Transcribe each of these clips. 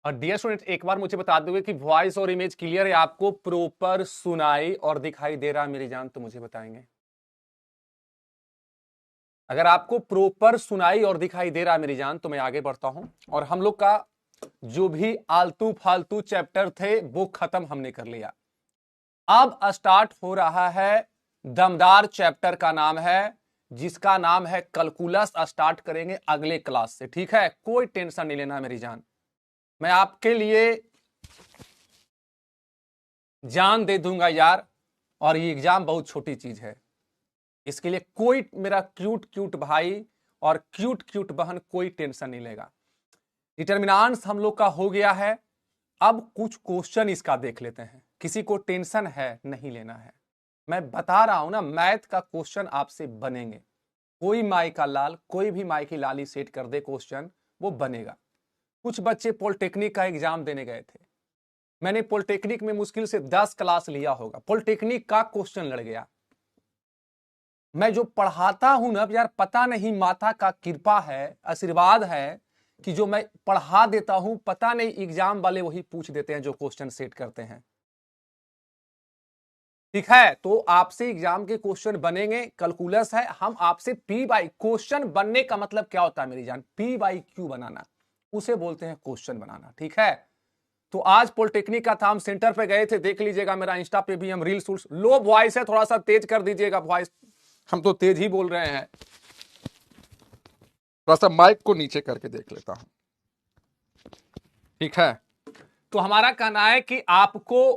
और dear student, एक बार मुझे बता दोगे कि वॉइस और इमेज क्लियर है, आपको प्रॉपर सुनाई और दिखाई दे रहा है मेरी जान, तो मुझे बताएंगे। अगर आपको प्रॉपर सुनाई और दिखाई दे रहा है मेरी जान तो मैं आगे बढ़ता हूं। और हम लोग का जो भी आलतू फालतू चैप्टर थे वो खत्म हमने कर लिया। अब स्टार्ट हो रहा है दमदार चैप्टर का नाम है, जिसका नाम है कैलकुलस। स्टार्ट करेंगे अगले क्लास से, ठीक है? कोई टेंशन नहीं लेना मेरी जान, मैं आपके लिए जान दे दूंगा यार। और ये एग्जाम बहुत छोटी चीज है, इसके लिए कोई मेरा क्यूट क्यूट भाई और क्यूट क्यूट बहन कोई टेंशन नहीं लेगा। डिटर्मिनेंट्स हम लोग का हो गया है। अब कुछ क्वेश्चन इसका देख लेते हैं। किसी को टेंशन है नहीं लेना है, मैं बता रहा हूं ना, मैथ का क्वेश्चन आपसे बनेंगे। कोई माई का लाल, कोई भी माई की लाली सेट कर दे क्वेश्चन, वो बनेगा। कुछ बच्चे पॉलिटेक्निक का एग्जाम देने गए थे, मैंने पॉलिटेक्निक में मुश्किल से 10 क्लास लिया होगा, पॉलिटेक्निक का क्वेश्चन लड़ गया। मैं जो पढ़ाता हूं ना यार, पता नहीं माता का कृपा है, आशीर्वाद है कि जो मैं पढ़ा देता हूं, पता नहीं एग्जाम वाले वही पूछ देते हैं जो क्वेश्चन सेट करते हैं। ठीक है, तो आपसे एग्जाम के क्वेश्चन बनेंगे, कैलकुलस है। हम आपसे पी बाई क्वेश्चन बनने का मतलब क्या होता है मेरी जान? पी बाई क्यू बनाना, उसे बोलते हैं क्वेश्चन बनाना। ठीक है, तो आज पॉलिटेक्निक का था, हम सेंटर पे गए थे, देख लीजिएगा मेरा इंस्टा पे भी हम रील्स। लो वॉइस है, थोड़ा सा तेज कर दीजिएगा वॉइस, हम तो तेज ही बोल रहे हैं। थोड़ा सा माइक को नीचे करके देख लेता हूं। ठीक है, तो हमारा कहना है कि आपको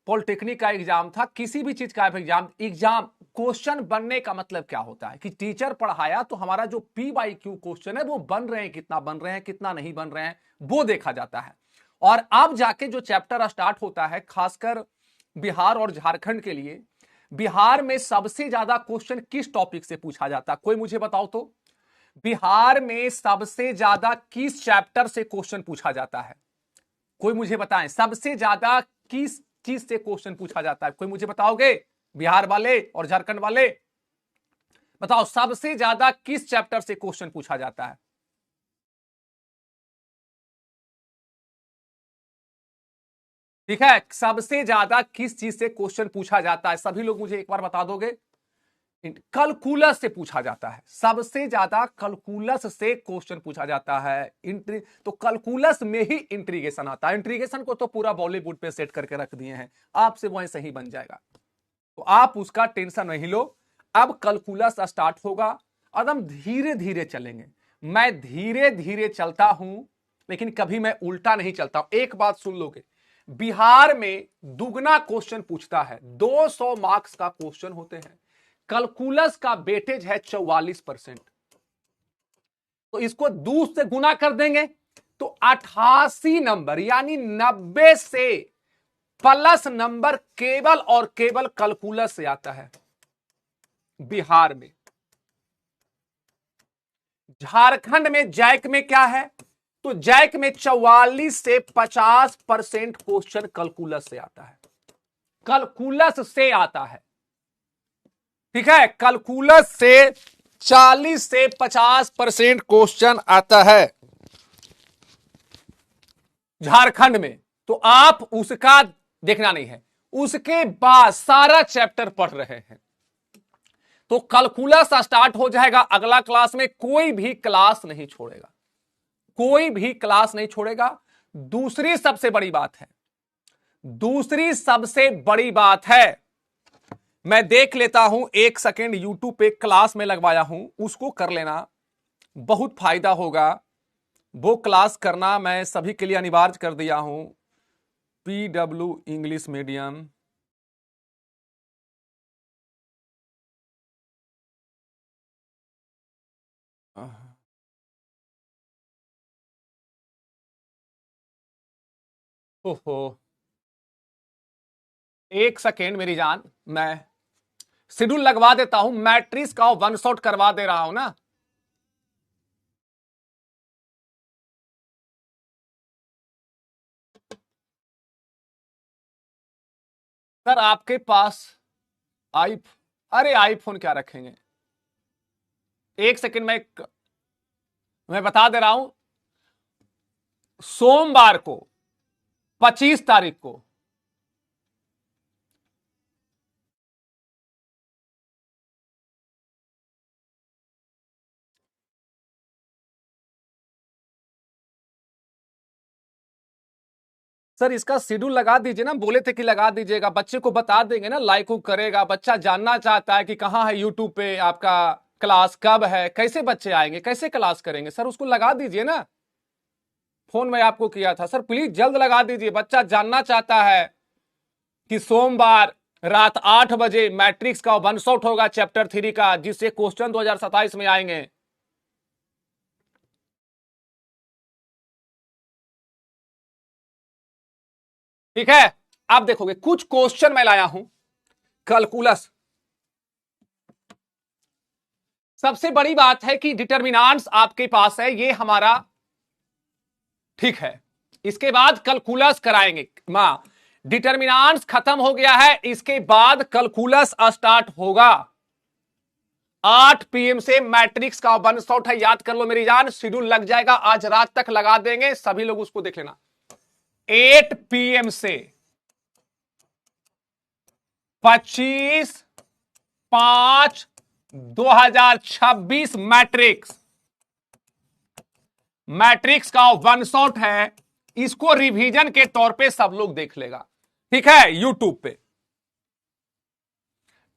पॉलिटेक्निक का एग्जाम था, किसी भी चीज का एग्जाम क्वेश्चन बनने का मतलब क्या होता है कि टीचर पढ़ाया तो हमारा जो पी बाई क्यू क्वेश्चन है वो बन रहे हैं, कितना बन रहे हैं, कितना नहीं बन रहे हैं, वो देखा जाता है। और अब जाके जो चैप्टर स्टार्ट होता है, खासकर बिहार और झारखंड के लिए, बिहार में सबसे ज्यादा क्वेश्चन किस टॉपिक से पूछा जाता है? कोई मुझे बताओ तो, बिहार में सबसे ज्यादा किस चैप्टर से क्वेश्चन पूछा जाता है? कोई मुझे बताएं, सबसे ज्यादा किस चीज से क्वेश्चन पूछा जाता है? कोई मुझे बताओगे? बिहार वाले और झारखंड वाले बताओ, सबसे ज्यादा किस चैप्टर से क्वेश्चन पूछा जाता है? ठीक है, सबसे ज्यादा किस चीज से क्वेश्चन पूछा जाता है? सभी लोग मुझे एक बार बता दोगे। कैलकुलस से पूछा जाता है, सबसे ज्यादा कैलकुलस से क्वेश्चन पूछा जाता है। तो कैलकुलस में ही इंट्रीगेशन आता है। इंट्रीगेशन को तो पूरा बॉलीवुड पे सेट करके रख दिए हैं, आपसे वहीं सही बन जाएगा, तो आप उसका टेंशन नहीं लो। अब कैलकुलस स्टार्ट होगा और हम धीरे धीरे चलेंगे। मैं धीरे धीरे चलता हूं, लेकिन कभी मैं उल्टा नहीं चलता हूं। एक बात सुन लोगे, बिहार में दुगना क्वेश्चन पूछता है, 200 मार्क्स का क्वेश्चन होते हैं। कैलकुलस का वेटेज है 44%, तो इसको 2 से गुना कर देंगे तो 88 नंबर, यानी 90 से प्लस नंबर केवल और केवल कैलकुलस से आता है बिहार में। झारखंड में जैक में क्या है? तो जैक में 44 से 50% क्वेश्चन कैलकुलस से आता है, कैलकुलस से आता है। ठीक है, कैलकुलस से 40 से 50% क्वेश्चन आता है झारखंड में। तो आप उसका देखना नहीं है, उसके बाद सारा चैप्टर पढ़ रहे हैं। तो कैलकुलस स्टार्ट हो जाएगा अगला क्लास में, कोई भी क्लास नहीं छोड़ेगा, कोई भी क्लास नहीं छोड़ेगा। दूसरी सबसे बड़ी बात है, दूसरी सबसे बड़ी बात है, मैं देख लेता हूं एक सेकेंड, यूट्यूब पे क्लास में लगवाया हूं, उसको कर लेना, बहुत फायदा होगा। वो क्लास करना मैं सभी के लिए अनिवार्य कर दिया हूं। PW इंग्लिश मीडियम, ओहो एक सेकेंड मेरी जान, मैं शेड्यूल लगवा देता हूं, मैट्रिक्स का वन शॉट करवा दे रहा हूं ना। सर आपके पास आई, अरे आईफोन क्या रखेंगे, एक सेकंड मैं बता दे रहा हूं। सोमवार को 25 तारीख को। सर इसका शेड्यूल लगा दीजिए ना, बोले थे कि लगा दीजिएगा, बच्चे को बता देंगे ना, लाइक करेगा, बच्चा जानना चाहता है कि कहाँ है यूट्यूब पे आपका क्लास, कब है, कैसे बच्चे आएंगे, कैसे क्लास करेंगे। सर उसको लगा दीजिए ना, फोन में आपको किया था सर, प्लीज जल्द लगा दीजिए, बच्चा जानना चाहता है कि सोमवार रात 8 बजे मैट्रिक्स का वन शॉट होगा चैप्टर 3 का, जिससे क्वेश्चन 2027 में आएंगे। ठीक है, आप देखोगे कुछ क्वेश्चन मैं लाया हूं कैलकुलस। सबसे बड़ी बात है कि डिटर्मिनेंट्स आपके पास है, ये हमारा ठीक है। इसके बाद कैलकुलस कराएंगे, मां डिटर्मिनेंट्स खत्म हो गया है, इसके बाद कैलकुलस स्टार्ट होगा 8 PM से। मैट्रिक्स का वन शॉट है, याद कर लो मेरी जान, शेड्यूल लग जाएगा, आज रात तक लगा देंगे, सभी लोग उसको देख लेना। 8 PM से 25/5/2026 मैट्रिक्स का वन शॉट है, इसको रिवीजन के तौर पे सब लोग देख लेगा। ठीक है, यूट्यूब पे,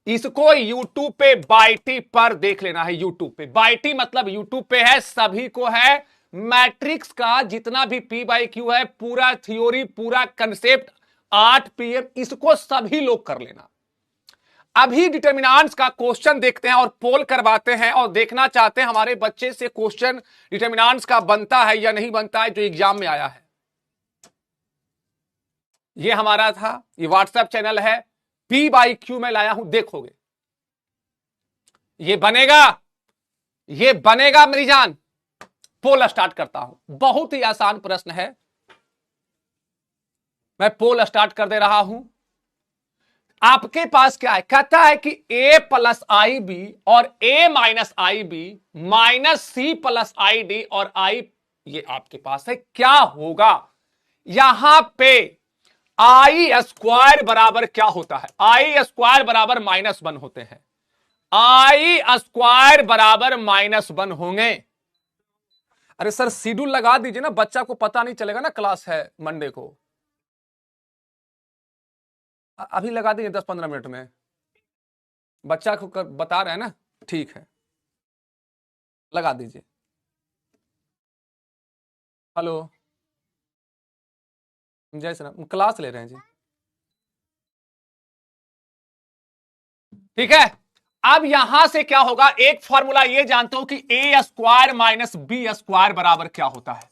इसको यूट्यूब पे बाईटी पर देख लेना है। यूट्यूब पे बाईटी मतलब यूट्यूब पे है, सभी को है। मैट्रिक्स का जितना भी P/Q है, पूरा थ्योरी, पूरा कंसेप्ट 8 PM, इसको सभी लोग कर लेना। अभी डिटर्मिनेंट्स का क्वेश्चन देखते हैं और पोल करवाते हैं, और देखना चाहते हैं हमारे बच्चे से क्वेश्चन डिटर्मिनेंट्स का बनता है या नहीं बनता है, जो एग्जाम में आया है। ये हमारा था, ये व्हाट्सएप चैनल है, P/Q में लाया हूं, देखोगे ये बनेगा, ये बनेगा मेरी जान। पोल स्टार्ट करता हूं, बहुत ही आसान प्रश्न है, मैं पोल स्टार्ट कर दे रहा हूं। आपके पास क्या है, कहता है कि A+IB और A-IB -C+ID और I, ये आपके पास है, क्या होगा। यहां पे I² बराबर क्या होता है, I² बराबर -1 होते हैं, I² बराबर -1 होंगे। अरे सर शेड्यूल लगा दीजिए ना, बच्चा को पता नहीं चलेगा ना क्लास है मंडे को। अभी लगा देंगे 10-15 मिनट में, बच्चा को बता रहे हैं ना, ठीक है लगा दीजिए। हेलो, जय श्री राम, क्लास ले रहे हैं जी। ठीक है, अब यहां से क्या होगा, एक फॉर्मूला ये जानते हो कि A² - B² बराबर क्या होता है,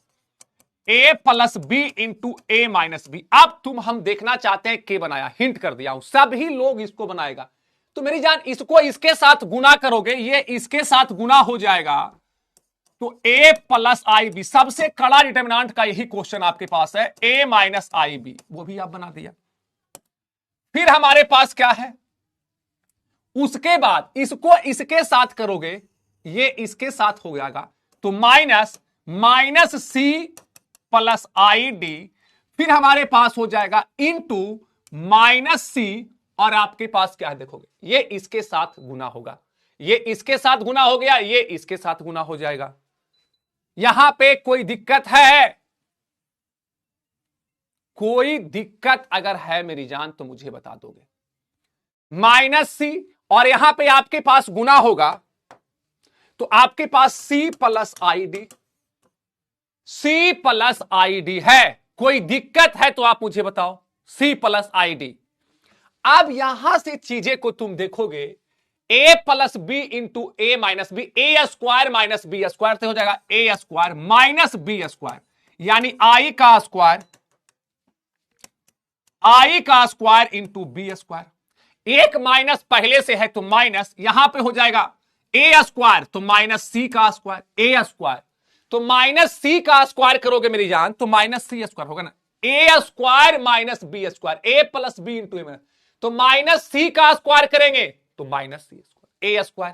A+B इंटू A-B। अब तुम हम देखना चाहते हैं के बनाया, हिंट कर दिया हूं, सभी लोग इसको बनाएगा। तो मेरी जान इसको इसके साथ गुना करोगे, ये इसके साथ गुना हो जाएगा, तो A+IB, सबसे कड़ा डिटर्मिनेंट का यही क्वेश्चन आपके पास है, A-IB, वो भी आप बना दिया। फिर हमारे पास क्या है, उसके बाद इसको इसके साथ करोगे, ये इसके साथ हो जाएगा, तो -C+ID, फिर हमारे पास हो जाएगा इंटू -C, और आपके पास क्या है देखोगे, ये इसके साथ गुना होगा, ये इसके साथ गुना हो गया, ये इसके साथ गुना हो जाएगा। यहां पे कोई दिक्कत है, कोई दिक्कत अगर है मेरी जान तो मुझे बता दोगे। -C, और यहां पे आपके पास गुना होगा, तो आपके पास C+ID है, कोई दिक्कत है तो आप मुझे बताओ, C+ID। अब यहां से चीजें को तुम देखोगे, A+B into A-B, A² - B² से हो जाएगा A² - B², यानी I का स्क्वायर इंटू B²। एक माइनस पहले से है तो माइनस, यहां पे हो जाएगा A² तो -C का स्क्वायर, A², तो -C का स्क्वायर करोगे मेरी जान तो -C² होगा ना, A² - B², A+B into A, तो -C का स्क्वायर करेंगे तो -C², A²।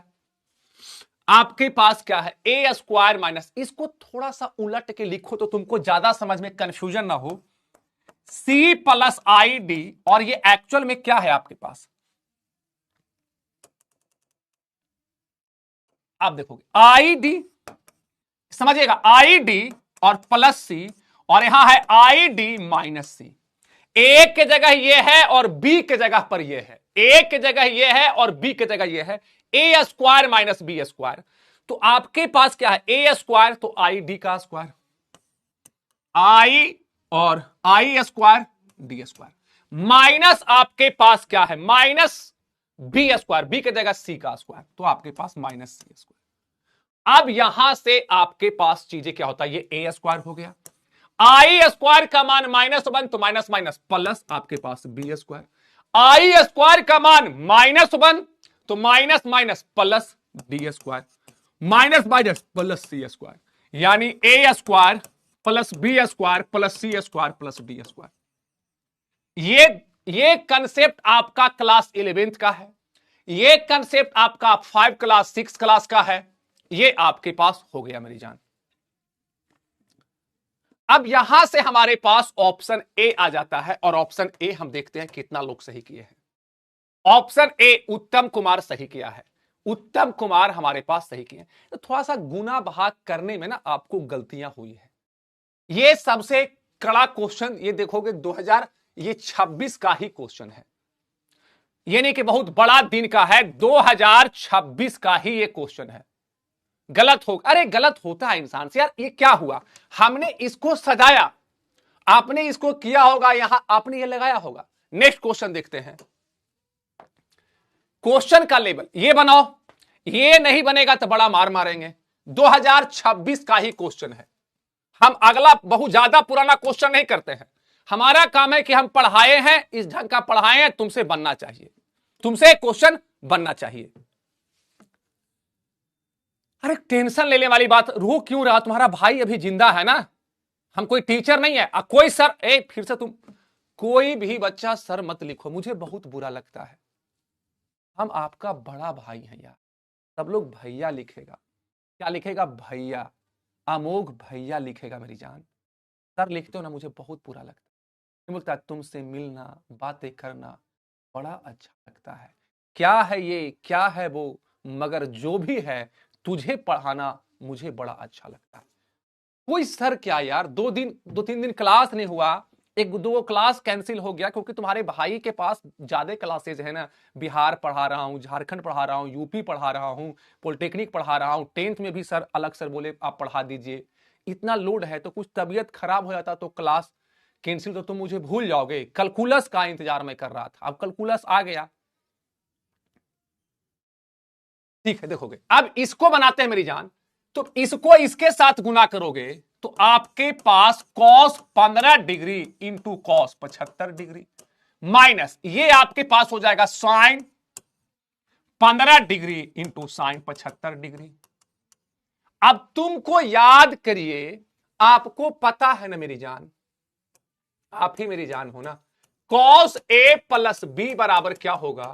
आपके पास क्या है, A² - इसको थोड़ा सा उलट के लिखो तो तुमको ज्यादा समझ में कंफ्यूजन ना हो, C प्लस आई डी, और ये एक्चुअल में क्या है आपके पास, आप देखोगे आई डी, समझिएगा आई डी और प्लस सी, और यहां है आई डी माइनस सी। ए के जगह ये है और बी के जगह पर ये है, ए के जगह ये है और बी के जगह ये है, ए स्क्वायर माइनस बी स्क्वायर। तो आपके पास क्या है, ए स्क्वायर तो आई डी का स्क्वायर, आई और आई स्क्वायर डी स्क्वायर, माइनस आपके पास क्या है, माइनस बी स्क्वायर, बी के जगह सी का स्क्वायर, तो आपके पास माइनस सी स्क्वायर। अब यहां से आपके पास चीजें क्या होता है, ये ए स्क्वायर हो गया, आई स्क्वायर का मान -1 तो माइनस माइनस प्लस आपके पास बी स्क्वायर, आई स्क्वायर का मान -1 तो minus minus plus D square, minus minus plus C square, यानी A square plus B square plus C square plus D square. ये कंसेप्ट आपका क्लास 11th का है, ये कंसेप्ट आपका 5 क्लास 6 क्लास का है, ये आपके पास हो गया मेरी जान। अब यहां से हमारे पास ऑप्शन ए आ जाता है, और ऑप्शन ए हम देखते हैं कितना लोग सही किए हैं। ऑप्शन ए उत्तम कुमार सही किया है, उत्तम कुमार हमारे पास सही किए हैं। तो थोड़ा सा गुना भाग करने में ना आपको गलतियां हुई है। ये सबसे कड़ा क्वेश्चन, ये देखोगे 2026 का ही क्वेश्चन है, ये नहीं कि बहुत बड़ा दिन का है, 2026 का ही ये क्वेश्चन है। गलत हो, अरे गलत होता है इंसान से यार, ये क्या हुआ, हमने इसको सजाया, आपने इसको किया होगा, यहां आपने ये लगाया होगा। नेक्स्ट क्वेश्चन देखते हैं, क्वेश्चन का लेवल ये बनाओ, ये नहीं बनेगा तो बड़ा मार मारेंगे। 2026 का ही क्वेश्चन है, हम अगला बहुत ज्यादा पुराना क्वेश्चन नहीं करते हैं। हमारा काम है कि हम पढ़ाए हैं, इस ढंग का पढ़ाए हैं, तुमसे बनना चाहिए, तुमसे क्वेश्चन बनना चाहिए। अरे टेंशन लेने वाली बात, रो क्यों रहा, तुम्हारा भाई अभी जिंदा है ना, हम कोई टीचर नहीं है। कोई सर, फिर से तुम, कोई भी बच्चा सर मत लिखो, मुझे बहुत बुरा लगता है। हम आपका बड़ा भाई हैं यार, सब लोग भैया लिखेगा, क्या लिखेगा, भैया, अमोघ भैया लिखेगा मेरी जान। सर लिखते हो ना, मुझे बहुत बुरा लगता है। बोलता है तुमसे मिलना, बातें करना बड़ा अच्छा लगता है, क्या है ये, क्या है वो, मगर जो भी है तुझे पढ़ाना मुझे बड़ा अच्छा लगता है। कोई सर क्या यार, 2-3 दिन क्लास नहीं हुआ, 1-2 क्लास कैंसिल हो गया क्योंकि तुम्हारे भाई के पास ज्यादा क्लासेज है ना, बिहार पढ़ा रहा हूं, झारखंड पढ़ा रहा हूं, यूपी पढ़ा रहा हूं, पॉलिटेक्निक पढ़ा रहा हूं, 10th में भी सर अलग सर बोले आप पढ़ा दीजिए, इतना लोड है, तो कुछ तबीयत खराब हो जाता तो क्लास कैंसिल, तो तुम मुझे भूल जाओगे। कैलकुलस का इंतजार मैं कर रहा था, अब कैलकुलस आ गया, ठीक है। देखोगे अब इसको बनाते हैं मेरी जान, तो इसको इसके साथ गुना करोगे तो आपके पास cos 15 degree into cos 75 degree, minus ये आपके पास हो जाएगा sin 15 degree into sin 75 degree. अब तुमको याद करिए, आपको पता है ना मेरी जान, आप ही मेरी जान हो ना, cos a प्लस बी बराबर क्या होगा,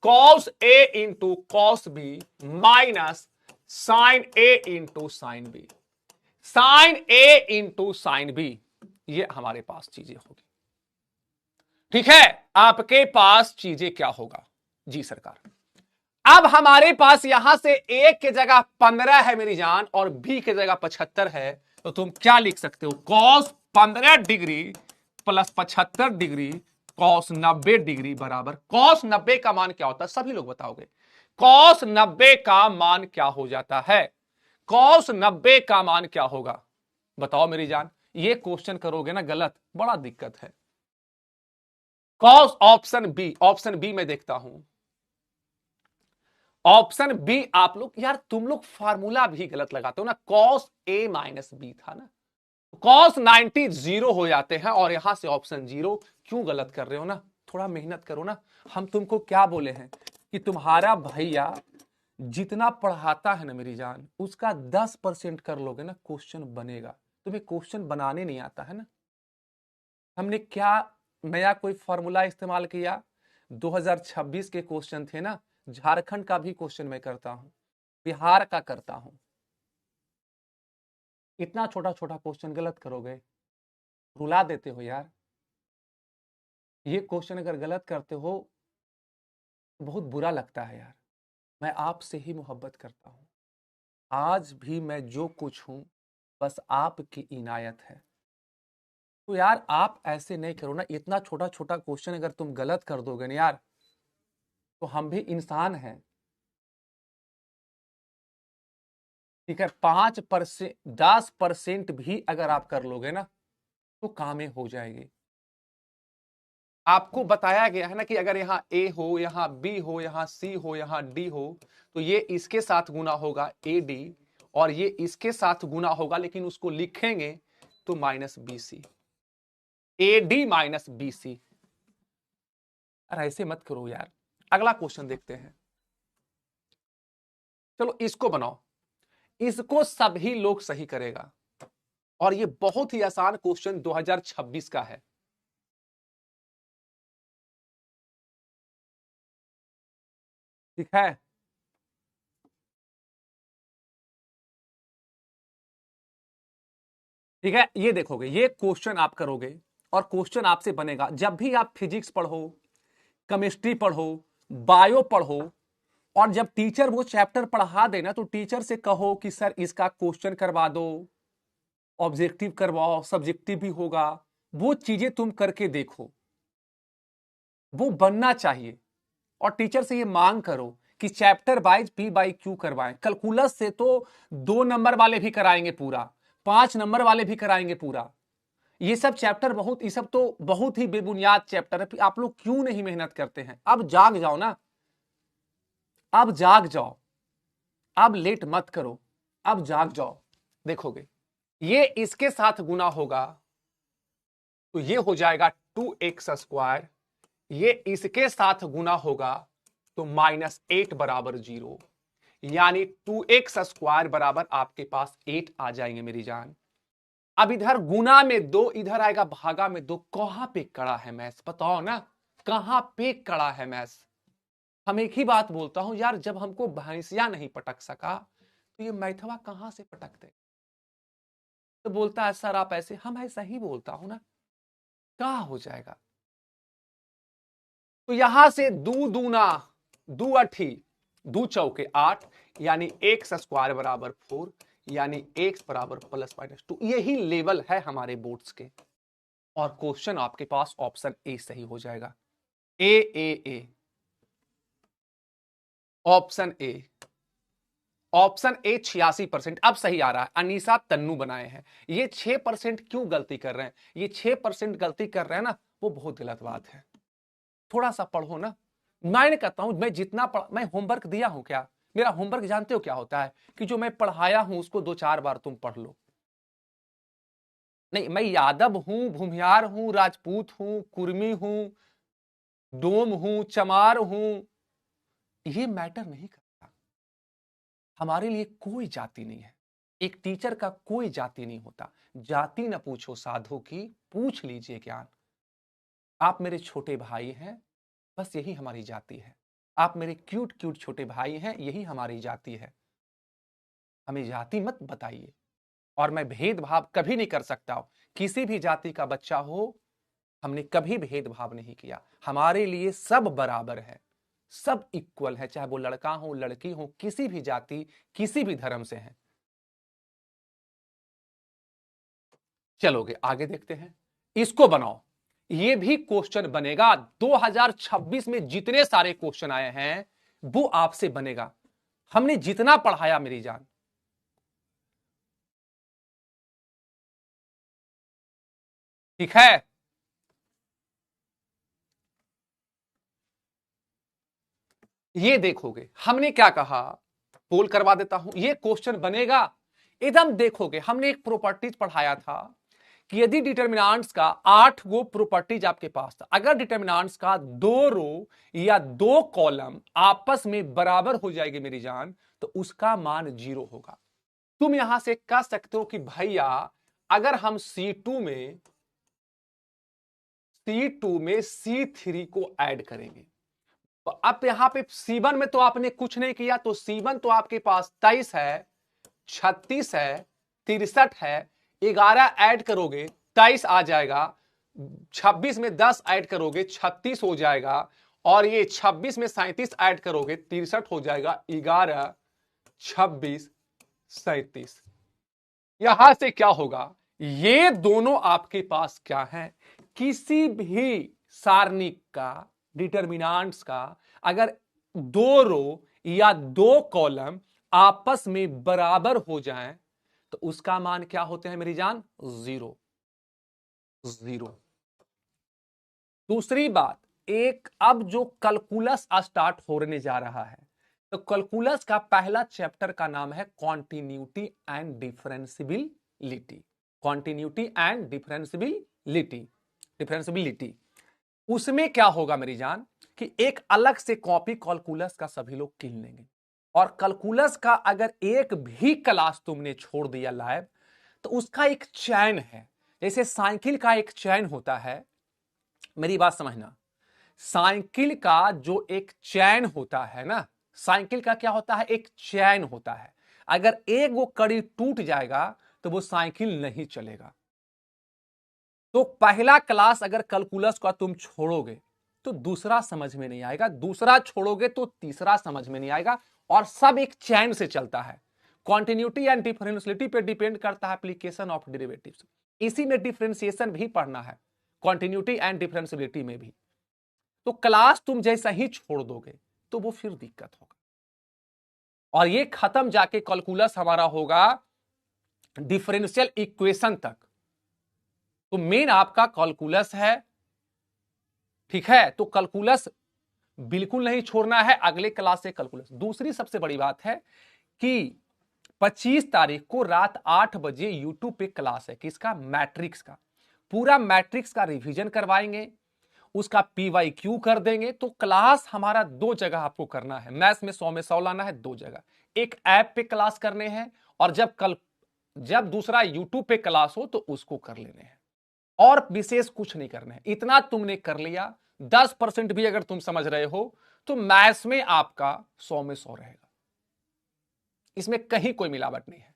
cos a into cos b minus sin a into sin b, sin a into sin b, ये हमारे पास चीजें होगी। ठीक है, आपके पास चीजें क्या होगा जी सरकार। अब हमारे पास यहां से a के जगह 15 है मेरी जान और b के जगह 75 है, तो तुम क्या लिख सकते हो, cos 15 degree plus 75 degree cos 90 degree बराबर, cos 90 का मान क्या होता है, सभी लोग बताओगे, cos 90 का मान क्या हो जाता है, cos 90 का मान क्या होगा, बताओ मेरी जान। ये क्वेश्चन करोगे ना गलत, बड़ा दिक्कत है। cos ऑप्शन बी में देखता हूं, ऑप्शन बी आप लोग यार, तुम लोग फार्मूला भी गलत लगाते हो ना, cos a माइनस बी था ना, cos 90 0 हो जाते हैं, और यहां से ऑप्शन 0 क्यों गलत कर रहे हो ना, थोड़ा मेहनत करो ना। हम तुमको क्या बोले हैं कि तुम्हारा भैया जितना पढ़ाता है ना मेरी जान, उसका 10% कर लोगे ना, क्वेश्चन बनेगा। तुम्हें क्वेश्चन बनाने नहीं आता है ना। हमने क्या नया कोई फॉर्मूला इस्तेमाल किया, 2026 के क्वेश्चन थे ना, झारखंड का भी क्वेश्चन मैं करता हूं, बिहार का करता हूं, इतना छोटा छोटा क्वेश्चन गलत करोगे, रुला देते हो यार। ये क्वेश्चन अगर गलत करते हो तो बहुत बुरा लगता है यार। मैं आपसे ही मोहब्बत करता हूं, आज भी मैं जो कुछ हूं बस आपकी इनायत है। तो यार आप ऐसे नहीं करो ना, इतना छोटा छोटा क्वेश्चन अगर तुम गलत कर दोगे ना यार, तो हम भी इंसान हैं। ठीक है, 5%, 10% भी अगर आप कर लोगे ना तो कामें हो जाएगी। आपको बताया गया है ना कि अगर यहाँ ए हो, यहाँ बी हो, यहाँ सी हो, यहाँ डी हो, तो ये इसके साथ गुना होगा ए डी, और ये इसके साथ गुना होगा, लेकिन उसको लिखेंगे तो minus B C, A D minus B C. अरे ऐसे मत करो यार। अगला क्वेश्चन देखते हैं। चलो इसको बनाओ, इसको सभी लोग सही करेगा, और ये बहुत ही आसान क्वेश्चन 2026 का है। ठीक है, ठीक है, ये देखोगे, ये क्वेश्चन आप करोगे और क्वेश्चन आपसे बनेगा। जब भी आप फिजिक्स पढ़ो, केमिस्ट्री पढ़ो, बायो पढ़ो, और जब टीचर वो चैप्टर पढ़ा देना तो टीचर से कहो कि सर इसका क्वेश्चन करवा दो, ऑब्जेक्टिव करवाओ, सब्जेक्टिव भी होगा। वो चीजें तुम करके देखो, वो बनना चाहिए। और टीचर से ये मांग करो कि chapter wise P by Q करवाएं। कैलकुलस से तो 2 नंबर वाले भी कराएंगे पूरा, 5 नंबर वाले भी कराएंगे पूरा। ये सब चैप्टर बहुत, ये सब तो बहुत ही बेबुनियाद चैप्टर है। आप लोग क्यों नहीं मेहनत करते हैं? अब जाग जाओ ना, अब जाग जाओ, अब लेट मत करो, अब जाग जाओ। देखोगे ये इसके साथ गुना होगा तो ये हो जाएगा 2x², ये इसके साथ गुना होगा तो -8 बराबर 0, यानी 2x² बराबर आपके पास 8 आ जाएंगे मेरी जान। अब इधर गुना में 2, इधर आएगा भागा में 2। कहां पे कड़ा है मैथ्स? बताओ ना, कहां पे कड़ा है मैथ्स? हम एक ही बात बोलता हूं यार, जब हमको भैंसिया नहीं पटक सका तो ये मैथवा कहां से पटकते? तो बोलता है सर आप ऐसे, हम ऐसा ही बोलता हूं ना, क्या हो जाएगा? तो यहां से 2 दूना 2 अठी 2 चौके 8, यानी x² बराबर 4, यानी x बराबर +-2। यही लेवल है हमारे बोर्ड्स के, और क्वेश्चन आपके पास ऑप्शन ए सही हो जाएगा। A option A, option A 86% अब सही आ रहा है। अनीसा तन्नू बनाए हैं। ये 6% क्यों गलती कर रहे हैं? ये 6% गलती कर रहे हैं ना, वो बहुत गलत बात है। थोड़ा सा पढ़ो ना। मैं कहता हूं मैं जितना मैं होमवर्क दिया हूं क्या? मेरा होमवर्क जानते हो क्या होता है? कि जो मैं पढ़ाया हूं उसको 2-4 बार तुम पढ़ लो। नहीं, मैं यादव हूं, भूमियार हूं, राजपूत हूं, कुर्मी हूं, डोम हूं, चमार हूं, ये मैटर नहीं करता। हमारे लिए कोई जाति नहीं है। एक टीचर का कोई जाति नहीं होता। जाति न पूछो साधु की, पूछ लीजिए ज्ञान। आप मेरे छोटे भाई हैं, बस यही हमारी जाति है। आप मेरे क्यूट क्यूट छोटे भाई हैं, यही हमारी जाति है। हमें जाति मत बताइए। और मैं भेदभाव कभी नहीं कर सकता। किसी भी जाति का बच्चा हो, हमने कभी भेदभाव नहीं किया। हमारे लिए सब बराबर है, सब इक्वल है, चाहे वो लड़का हो, लड़की हो, किसी भी जाति, किसी भी धर्म से है। चलोगे आगे देखते हैं, इसको बनाओ। ये भी क्वेश्चन बनेगा। 2026 में जितने सारे क्वेश्चन आए हैं वो आपसे बनेगा। हमने जितना पढ़ाया मेरी जान, ठीक है? ये देखोगे हमने क्या कहा, पोल करवा देता हूं। ये क्वेश्चन बनेगा एकदम। देखोगे हमने एक प्रॉपर्टीज पढ़ाया था कि यदि डिटर्मिनेंट्स का 8 गो प्रॉपर्टीज आपके पास था, अगर डिटर्मिनेंट्स का 2 रो या 2 कॉलम आपस में बराबर हो जाएगी मेरी जान, तो उसका मान 0 होगा। तुम यहां से कह सकते हो कि भैया अगर हम C2 में C3 को ऐड करेंगे, तो अब यहां पे C1 में तो आपने कुछ नहीं किया, तो C1 तो आपके पास 23 है, 36 है, 63 है, 11 ऐड करोगे 23 आ जाएगा। 26 में 10 ऐड करोगे 36 हो जाएगा, और ये 26 में 37 ऐड करोगे 63 हो जाएगा। 11, 26, 37। यहां से क्या होगा, ये दोनों आपके पास क्या है, किसी भी सारणिक का डिटर्मिनेंट्स का अगर दो रो या दो कॉलम आपस में बराबर हो जाएं तो उसका मान क्या होते हैं मेरी जान, जीरो। जीरो। दूसरी बात, एक अब जो कैलकुलस स्टार्ट होने जा रहा है, तो कैलकुलस का पहला चैप्टर का नाम है continuity and differentiability. Continuity and differentiability. Differentiability उसमें क्या होगा मेरी जान कि एक अलग से कॉपी कैलकुलस का सभी लोग कीन लेंगे, और कैलकुलस का अगर एक भी क्लास तुमने छोड़ दिया लाइव, तो उसका एक चैन है, जैसे साइकिल का एक चैन होता है। मेरी बात समझना, साइकिल का जो एक चैन होता है ना, साइकिल का क्या होता है, एक चैन होता है। अगर एक वो कड़ी टूट जाएगा तो वो साइकिल नहीं चलेगा। तो पहला क्लास अगर कैलकुलस का तुम छोड़ोगे तो दूसरा समझ में नहीं आएगा, दूसरा छोड़ोगे तो तीसरा समझ में नहीं आएगा, और सब एक चैन से चलता है। कॉन्टिन्यूटी एंड डिफरेंशियलिटी पे डिपेंड करता है एप्लीकेशन ऑफ डेरिवेटिव्स। इसी में डिफरेंशिएशन भी पढ़ना है, कॉन्टिन्यूटी एंड डिफरेंशियलिटी में भी। तो क्लास तुम जैसा ही छोड़ दोगे तो वो फिर दिक्कत होगा, और ये खत्म जाके कैलकुलस हमारा होगा डिफरेंशियल इक्वेशन तक। तो मेन आपका कैलकुलस है, ठीक है। तो कैलकुलस बिल्कुल नहीं छोड़ना है, अगले क्लास से कैलकुलस। दूसरी सबसे बड़ी बात है कि 25 तारीख को रात 8 बजे यूट्यूब पे क्लास है, किसका, मैट्रिक्स का। पूरा मैट्रिक्स का रिवीजन करवाएंगे, उसका PYQ कर देंगे। तो क्लास हमारा दो जगह आपको करना है, मैथ्स में 100 में 100 लाना है, दो जगह। एक ऐप पे क्लास करने हैं, और जब दूसरा यूट्यूब पे क्लास हो तो उसको कर लेने हैं, और विशेष कुछ नहीं करना है। इतना तुमने कर लिया, 10% भी अगर तुम समझ रहे हो तो मैथ्स में आपका 100 में 100 रहेगा, इसमें कहीं कोई मिलावट नहीं है।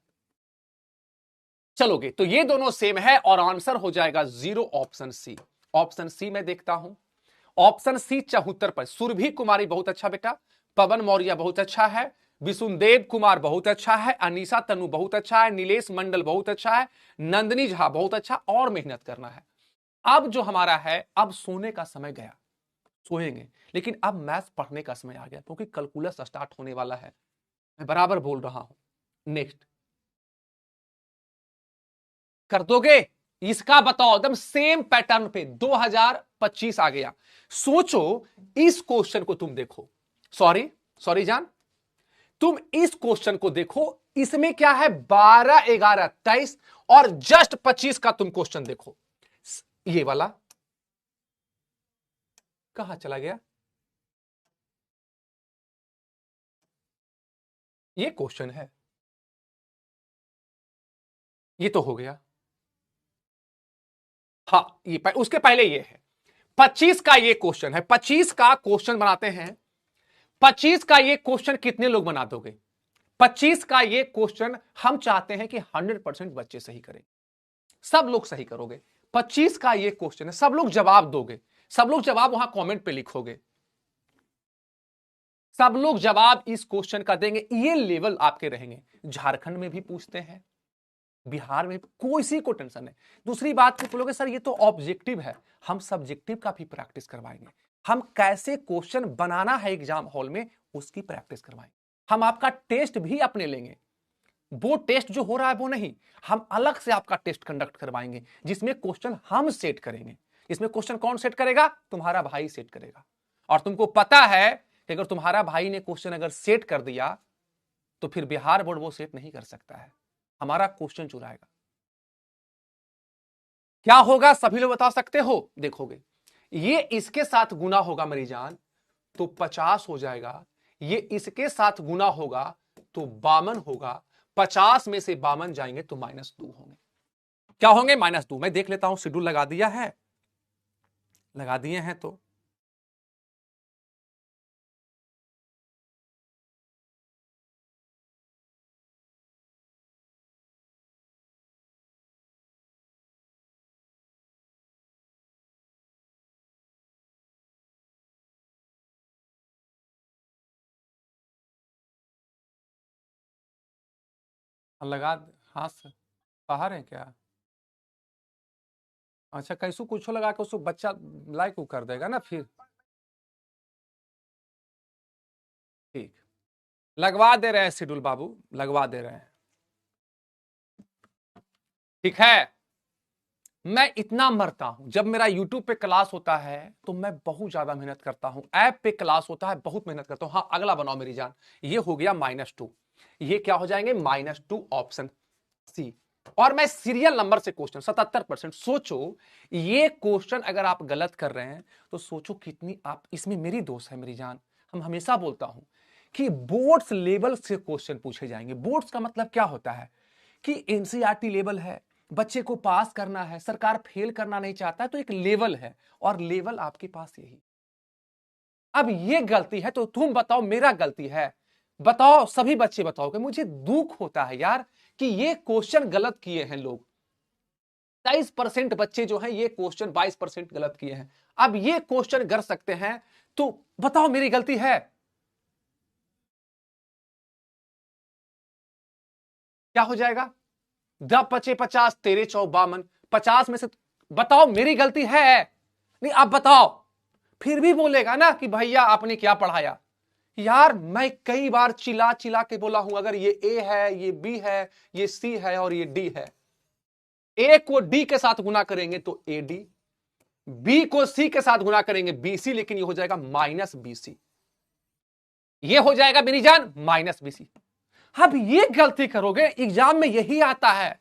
चलोगे तो ये दोनों सेम है, और आंसर हो जाएगा 0, ऑप्शन सी। ऑप्शन सी में देखता हूं, ऑप्शन सी 74 पर। सुरभि कुमारी बहुत अच्छा बेटा, पवन मौर्य बहुत अच्छा है, विशुनदेव कुमार बहुत अच्छा है, अनीसा तनु बहुत अच्छा है, नीलेश मंडल बहुत अच्छा है, नंदनी झा बहुत अच्छा, और मेहनत करना है। अब जो हमारा है, अब सोने का समय गया, सोएंगे, लेकिन अब मैथ्स पढ़ने का समय आ गया, क्योंकि कैलकुलस स्टार्ट होने वाला है। मैं बराबर बोल रहा हूं। नेक्स्ट कर दोगे, इसका बताओ, एकदम सेम पैटर्न पे 2025 आ गया। सोचो, इस क्वेश्चन को तुम देखो, सॉरी सॉरी जान, तुम इस क्वेश्चन को देखो, इसमें क्या है, 12, 11, 23, और जस्ट 25 का तुम क्वेश्चन देखो। ये वाला कहां चला गया, ये क्वेश्चन है, ये तो हो गया। हाँ, उसके पहले ये है, 25 का ये क्वेश्चन है, 25 का क्वेश्चन बनाते हैं। 25 का ये क्वेश्चन कितने लोग बना दोगे? 25 का ये क्वेश्चन हम चाहते हैं कि 100% बच्चे सही करें, सब लोग सही करोगे। 25 का ये क्वेश्चन है, सब लोग जवाब दोगे, सब लोग जवाब वहां कमेंट पे लिखोगे, सब लोग जवाब इस क्वेश्चन का देंगे। ये लेवल आपके रहेंगे। झारखंड में भी पूछते हैं, बिहार में, कोई सी को टेंशन है। दूसरी बात को बोलोगे सर ये तो ऑब्जेक्टिव है, हम सब्जेक्टिव का भी प्रैक्टिस करवाएंगे। हम कैसे क्वेश्चन बनाना है एग्जाम हॉल में, उसकी प्रैक्टिस करवाएंगे। हम आपका टेस्ट भी अपने लेंगे, वो टेस्ट जो हो रहा है वो नहीं, हम अलग से आपका टेस्ट कंडक्ट करवाएंगे, जिसमें क्वेश्चन हम सेट करेंगे। इसमें क्वेश्चन कौन सेट करेगा? तुम्हारा भाई सेट करेगा। और तुमको पता है कि अगर तुम्हारा भाई ने क्वेश्चन अगर सेट कर दिया तो फिर बिहार बोर्ड वो सेट नहीं कर सकता है, हमारा क्वेश्चन चुराएगा। क्या होगा सभी लोग बता सकते हो? देखोगे, ये इसके साथ गुना होगा मेरी जान तो 50 हो जाएगा, ये इसके साथ गुना होगा तो 52 होगा, 50 में से 52 जाएंगे तो -2 होंगे। क्या होंगे? -2। मैं देख लेता हूं, शेड्यूल लगा दिया है, लगा दिए हैं तो लगा। हाँ सर, बाहर है क्या? अच्छा, कैसू कुछ लगा के उसको बच्चा लाइक को कर देगा ना फिर। ठीक, लगवा दे रहे हैं शेड्यूल बाबू, लगवा दे रहे हैं। ठीक है, मैं इतना मरता हूं जब मेरा यूट्यूब पे क्लास होता है तो मैं बहुत ज्यादा मेहनत करता हूं, ऐप पे क्लास होता है बहुत मेहनत करता हूं। हाँ, अगला बनाओ मेरी जान। ये हो गया -2, ये क्या हो जाएंगे -2 ऑप्शन सी। और मैं सीरियल नंबर से क्वेश्चन 77%। सोचो ये क्वेश्चन अगर आप गलत कर रहे हैं तो सोचो कितनी आप इसमें मेरी दोस्त है मेरी जान। हम हमेशा बोलता हूं कि बोर्ड्स लेवल से क्वेश्चन पूछे जाएंगे। बोर्ड्स का मतलब क्या होता है कि एनसीईआरटी लेवल है, बच्चे को पास करना है, सरकार फेल करना नहीं चाहता है, तो एक लेवल है और लेवल आपके पास यही। अब ये गलती है तो तुम बताओ मेरा गलती है? बताओ, सभी बच्चे बताओ कि मुझे दुख होता है यार कि ये क्वेश्चन गलत किए हैं लोग। 23% बच्चे जो हैं ये क्वेश्चन 22% गलत किए हैं। अब ये क्वेश्चन कर सकते हैं तो बताओ मेरी गलती है? क्या हो जाएगा? 10×5 = 50, 13×4 = 52, 50 में से बताओ मेरी गलती है? नहीं, आप बताओ। फिर भी बोलेगा ना कि भैया आपने क्या पढ़ाया। यार मैं कई बार चिल्ला चिल्ला के बोला हूं, अगर ये ए है, ये बी है, ये सी है और ये डी है, ए को डी के साथ गुना करेंगे तो ए डी, बी को सी के साथ गुना करेंगे बीसी, लेकिन ये हो जाएगा -BC। ये हो जाएगा मेरी जान -BC। अब ये गलती करोगे, एग्जाम में यही आता है।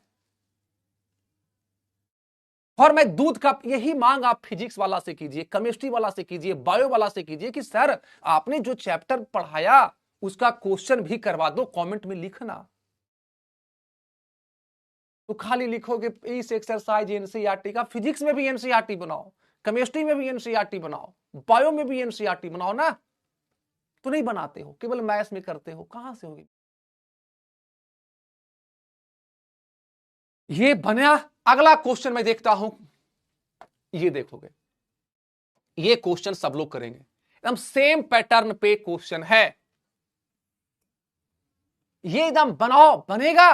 और मैं दूध का यही मांग आप फिजिक्स वाला से कीजिए, केमिस्ट्री वाला से कीजिए, बायो वाला से कीजिए कि सर आपने जो चैप्टर पढ़ाया उसका क्वेश्चन भी करवा दो, कमेंट में लिखना। तो खाली लिखोगे इस एक्सरसाइज एनसीईआरटी का, फिजिक्स में भी एनसीईआरटी बनाओ, केमिस्ट्री में भी एनसीईआरटी बनाओ, बायो में भी एनसीईआरटी बनाओ ना। तो नहीं बनाते हो, केवल मैथ्स में करते हो, कहां से होगी? ये बना। अगला क्वेश्चन मैं देखता हूं, ये देखोगे ये क्वेश्चन सब लोग करेंगे, एकदम सेम पैटर्न पे क्वेश्चन है। ये एकदम बनाओ, बनेगा,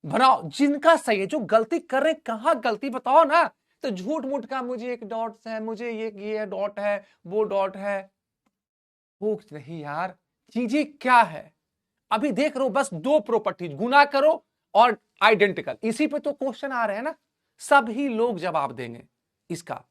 बनाओ। जिनका सही है, जो गलती कर रहे कहां गलती बताओ ना। तो झूठ मूठ का मुझे एक डॉट है, मुझे ये डॉट है, वो डॉट है, वो नहीं यार। चीजें क्या है अभी देख रहे हो, बस 2 प्रॉपर्टीज गुना करो और आइडेंटिकल, इसी पे तो क्वेश्चन आ रहे हैं ना। सभी लोग जवाब देंगे इसका।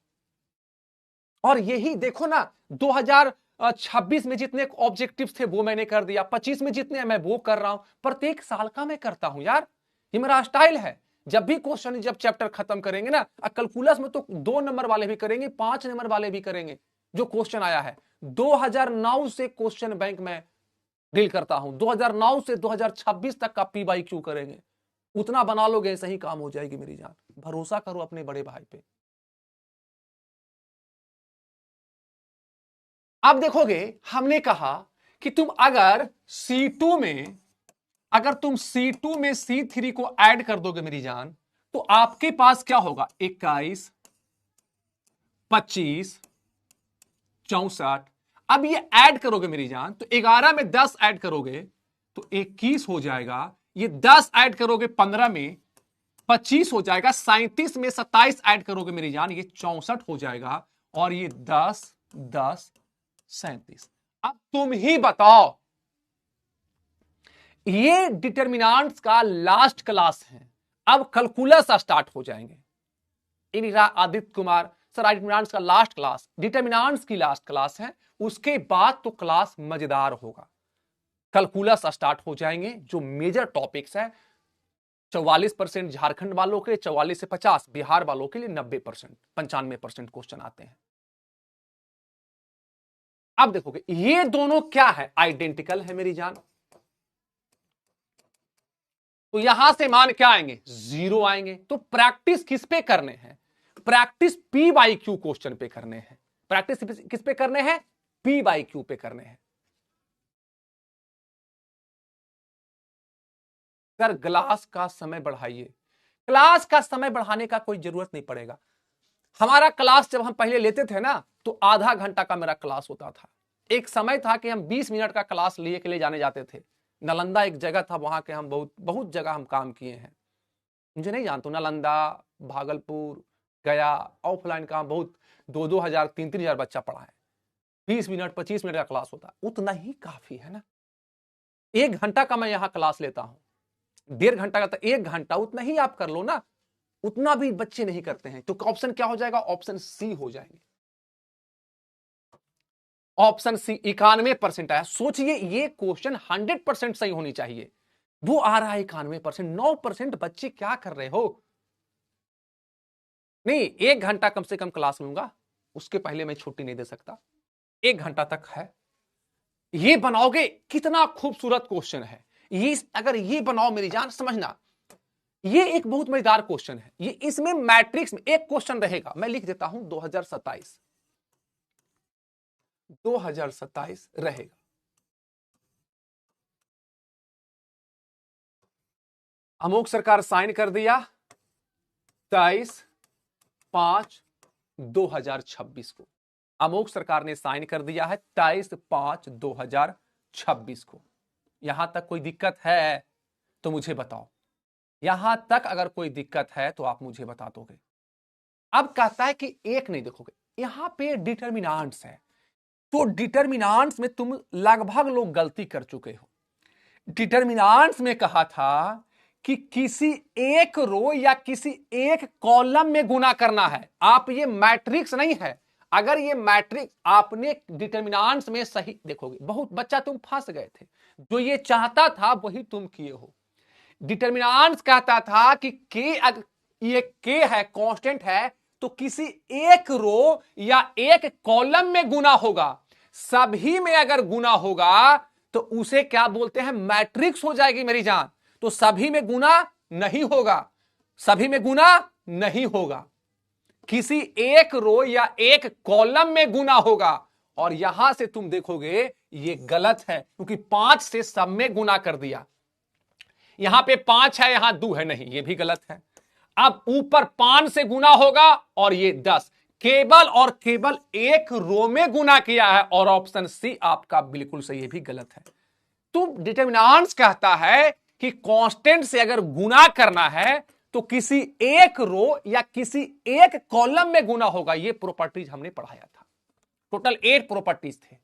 और यही देखो ना, 2026 में जितने ऑब्जेक्टिव्स थे वो मैंने कर दिया, 25 में जितने मैं वो कर रहा हूं, प्रत्येक साल का मैं करता हूं यार, ये मेरा स्टाइल है। जब भी क्वेश्चन, जब चैप्टर खत्म करेंगे ना, कैलकुलस में तो 2 नंबर वाले भी करेंगे, 5 नंबर वाले भी करेंगे। जो क्वेश्चन आया है 2009 से क्वेश्चन बैंक में डील करता हूं, 2009 से 2026 तक का PYQ करेंगे। उतना बना लोगे सही काम हो जाएगी मेरी जान, भरोसा करो अपने बड़े भाई पे। अब देखोगे, हमने कहा कि तुम अगर C2 में, अगर तुम C2 में C3 को ऐड कर दोगे मेरी जान, तो आपके पास क्या होगा? 21, 25, 64। अब ये ऐड करोगे मेरी जान, तो 11 में 10 ऐड करोगे तो 21 हो जाएगा। ये 10 ऐड करोगे 15 में 25 हो जाएगा। 37 में 27 ऐड करोगे मेरी जान, ये 64 हो जाएगा। और ये 10, 10, 37। अब तुम ही बताओ, ये डिटर्मिनेंट्स का लास्ट क्लास है। अब कैलकुलस स्टार्ट हो जाएंगे। आदित्य कुमार सर, डिटर्मिनेंट्स का लास्ट क्लास, डिटर्मिनेंट्स की लास्ट क्लास है, उसके बाद तो क्लास मजेदार होगा। कैलकुलस स्टार्ट हो जाएंगे, जो मेजर टॉपिक्स है। 44% झारखंड वालों के, 44 से 50 बिहार वालों के लिए, 90%, 95% क्वेश्चन आते हैं। अब देखोगे ये दोनों क्या है? आइडेंटिकल है मेरी जान। तो यहां से मान क्या आएंगे? 0 आएंगे। तो प्रैक्टिस किस पे करने हैं? प्रैक्टिस PYQ क्वेश्चन पे करने हैं। प्रैक्टिस किस पे करने हैं? PYQ पे करने हैं। सर क्लास का समय बढ़ाइए। क्लास का समय बढ़ाने का कोई जरूरत नहीं पड़ेगा। हमारा क्लास जब हम पहले लेते थे ना, तो आधा घंटा का मेरा क्लास होता था। एक समय था कि हम 20 मिनट का क्लास लिए के लिए जाने जाते थे। नालंदा एक जगह था, वहां के हम बहुत बहुत जगह हम काम किए हैं। मुझे नहीं जानता, नालंदा, भागलपुर, गया, ऑफलाइन काम बहुत 2-2 हजार 3-3 हजार बच्चा पढ़ा है। 20 मिनट 25 मिनट का क्लास होता है, उतना ही काफी है ना। 1 घंटा का मैं यहां क्लास लेता हूं, 1.5 घंटा का, 1 घंटा उतना ही आप कर लो ना। उतना भी बच्चे नहीं करते हैं, तो ऑप्शन क्या हो जाएगा? ऑप्शन सी हो जाएंगे। ऑप्शन सी 91% आया। सोचिए ये क्वेश्चन 100% सही होनी चाहिए, वो आ रहा है 91%। 9% बच्चे क्या कर रहे हो? नहीं, 1 घंटा कम से कम क्लास लूंगा, उसके पहले मैं छुट्टी नहीं दे सकता। 1 घंटा तक है। ये बनाओगे, कितना खूबसूरत क्वेश्चन है ये। अगर ये बनाओ मेरी जान, समझना ये एक बहुत मजेदार क्वेश्चन है। ये इसमें मैट्रिक्स में एक क्वेश्चन रहेगा, मैं लिख देता हूं 2027 रहेगा। अमोक सरकार साइन कर दिया 23/5/2026 को। अमोक सरकार ने साइन कर दिया है 23/5/2026 को। यहां तक कोई दिक्कत है तो मुझे बताओ। यहां तक अगर कोई दिक्कत है तो आप मुझे बता दोगे। अब कहता है कि एक नहीं देखोगे, यहां पे डिटर्मिनांट्स है, तो डिटर्मिनांट्स में तुम लगभग लोग गलती कर चुके हो। डिटर्मिनांट्स में कहा था कि किसी एक रो या किसी एक कॉलम में गुना करना है। आप ये मैट्रिक्स नहीं है। अगर ये मैट्रिक्स आपने डिटर्मिनांट्स में सही देखोगे, बहुत बच्चा तुम फंस गए थे, जो ये चाहता था वही तुम किए हो। डिटर्मिनांट्स कहता था कि के अगर ये के है, कांस्टेंट है, तो किसी एक रो या एक कॉलम में गुना होगा। सभी में अगर गुना होगा तो उसे क्या बोलते हैं? मैट्रिक्स हो जाएगी मेरी जान। तो सभी में गुना नहीं होगा, सभी में गुना नहीं होगा, किसी एक रो या एक कॉलम में गुना होगा। और यहां से तुम देखोगे ये गलत है, क्योंकि 5 से सब में गुना कर दिया। यहां पे 5 है, यहां 2 है, नहीं, ये भी गलत है। अब ऊपर 5 से गुना होगा और ये 10, केवल और केवल एक रो में गुना किया है, और ऑप्शन सी आपका बिल्कुल सही, ये भी गलत है। तो डिटर्मिनेंट्स कहता है कि कांस्टेंट से अगर गुना करना है तो किसी एक रो या किसी एक कॉलम में गुना होगा। ये प्रॉपर्टीज हमने पढ़ाया था, टोटल 8 प्रॉपर्टीज थे,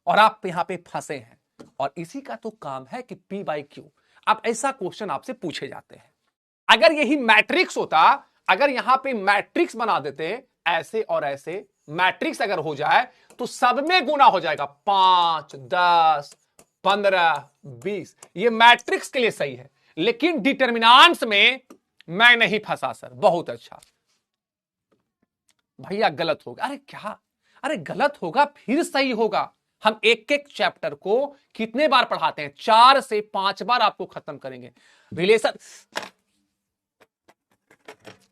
और आप यहां पे फंसे हैं। और इसी का तो काम है कि पी बाई क्यू। अब ऐसा क्वेश्चन आपसे पूछे जाते हैं। अगर यही मैट्रिक्स होता, अगर यहां पे मैट्रिक्स बना देते ऐसे और ऐसे, मैट्रिक्स अगर हो जाए तो सब में गुना हो जाएगा, 5, 10, 15, 20। ये मैट्रिक्स के लिए सही है, लेकिन डिटर्मिनेंट्स में मैं नहीं फंसा सर। बहुत अच्छा भैया, गलत होगा। अरे क्या, अरे गलत होगा फिर सही होगा। हम एक एक चैप्टर को कितने बार पढ़ाते हैं? 4 से 5 बार आपको खत्म करेंगे।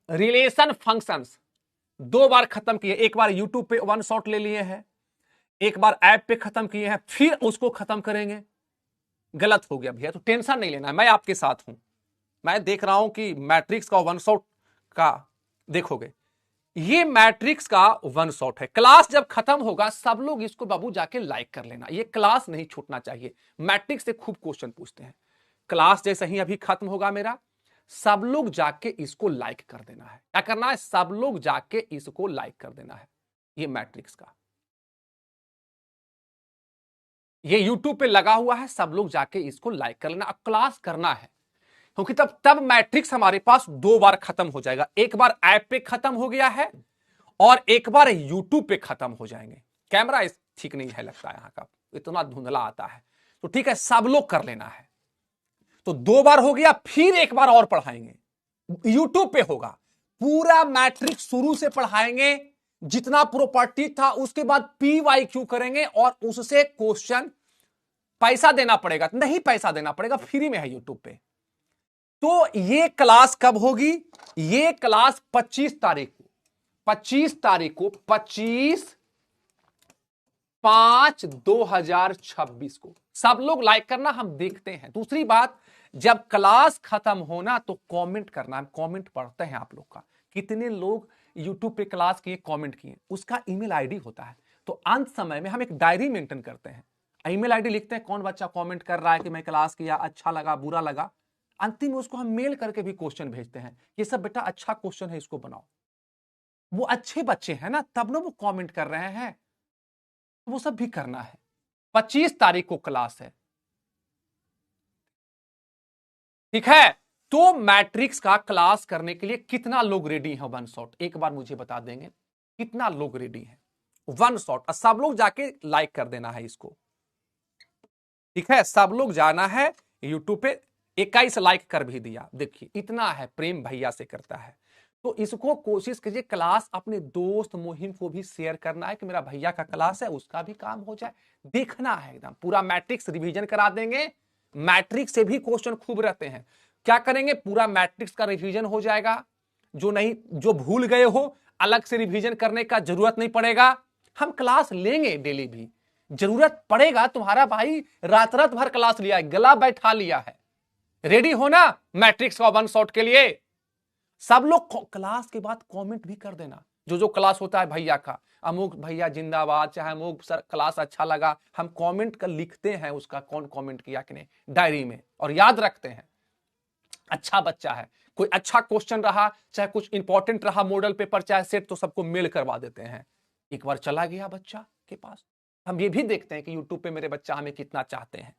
रिलेशन फंक्शंस 2 बार खत्म किए। एक बार यूट्यूब पे 1 शॉट ले लिए हैं, एक बार ऐप पे खत्म किए हैं, फिर उसको खत्म करेंगे। गलत हो गया भैया, तो टेंशन नहीं लेना है, मैं आपके साथ हूं। मैं देख रहा हूं कि मैट्रिक्स का 1 शॉट का देखोगे। ये मैट्रिक्स का 1 शॉट है। क्लास जब खत्म होगा सब लोग इसको बाबू जाके लाइक कर लेना, ये क्लास नहीं छूटना चाहिए। मैट्रिक्स से खूब क्वेश्चन पूछते हैं। क्लास जैसे ही अभी खत्म होगा मेरा, सब लोग जाके इसको लाइक कर देना है। क्या करना है? सब लोग जाके इसको लाइक कर देना है। ये मैट्रिक्स का, ये YouTube पे लगा हुआ है, सब लोग जाके इसको लाइक कर लेना। अब क्लास करना है, क्योंकि तब मैट्रिक्स हमारे पास 2 बार खत्म हो जाएगा। एक बार ऐप पे खत्म हो गया है और एक बार YouTube पे खत्म हो जाएंगे। कैमरा ठीक नहीं है लगता है यहां का, इतना धुंधला आता है। तो ठीक है, सब लोग कर लेना है। तो 2 बार हो गया, फिर एक बार और पढ़ाएंगे, YouTube पे होगा। पूरा मैट्रिक्स शुरू से पढ़ाएंगे, जितना प्रॉपर्टी था, उसके बाद PYQ करेंगे, और उससे क्वेश्चन पैसा देना पड़ेगा, नहीं पैसा देना पड़ेगा, फ्री में है YouTube पे। तो ये क्लास कब होगी? ये क्लास 25 तारीख को, 25/5/2026 को। सब लोग लाइक करना, हम देखते हैं। दूसरी बात, जब क्लास खत्म होना तो कमेंट करना। हम कमेंट पढ़ते हैं आप लोग का, कितने लोग YouTube पे क्लास किए, कमेंट किए, उसका ईमेल आईडी होता है। तो अंत समय में हम एक डायरी मेंटेन करते हैं। ईमेल आईडी लिखते हैं, कौन बच्चा कमेंट कर रहा है कि मैं क्लास किया, अच्छा लगा, बुरा लगा, अंतिम में उसको हम मेल करके भी क्वेश्चन भेजते हैं, ये सब बेटा अच्छा क्वेश्चन है, इसको बनाओ। वो अच्छे बच्चे हैं ना, तब ना वो कमेंट कर रहे हैं, वो सब भी करना है। 25 तारीख को क्लास है, ठीक है। तो मैट्रिक्स का क्लास करने के लिए कितना लोग रेडी हैं वन शॉट, एक बार मुझे बता देंगे कितना लोग रेडी हैं वन शॉट। सब लोग जाके लाइक कर देना है इसको, ठीक है। सब लोग जाना है यूट्यूब पे, 21 लाइक कर भी दिया, देखिए इतना है प्रेम भैया से करता है। तो इसको कोशिश कीजिए, क्लास अपने दोस्त मुहिम को भी शेयर करना है कि मेरा भैया का क्लास है, उसका भी काम हो जाए, देखना है एकदम पूरा मैट्रिक्स रिवीजन करा देंगे। मैट्रिक्स से भी क्वेश्चन खूब रहते हैं, क्या करेंगे, पूरा मैट्रिक्स का रिवीजन हो जाएगा, जो नहीं, जो भूल गए हो अलग से रिवीजन करने का जरूरत नहीं पड़ेगा। हम क्लास लेंगे डेली भी, जरूरत पड़ेगा, तुम्हारा भाई रात रात भर क्लास लिया है, गला बैठा लिया है। रेडी हो ना मैट्रिक्स का वन शॉट के लिए? सब लोग क्लास के बाद कमेंट भी कर देना, जो जो क्लास होता है भैया का, अमुक भैया जिंदाबाद, चाहे अमुक सर क्लास अच्छा लगा, हम कमेंट कर लिखते हैं उसका कौन कमेंट किया कि नहीं डायरी में, और याद रखते हैं अच्छा बच्चा है, कोई अच्छा क्वेश्चन रहा, चाहे कुछ इंपॉर्टेंट रहा मॉडल पेपर चाहे सेट, तो सबको मेल करवा देते हैं। एक बार चला गया बच्चा के पास, हम ये भी देखते हैं कि यूट्यूब पे मेरे बच्चा हमें कितना चाहते हैं।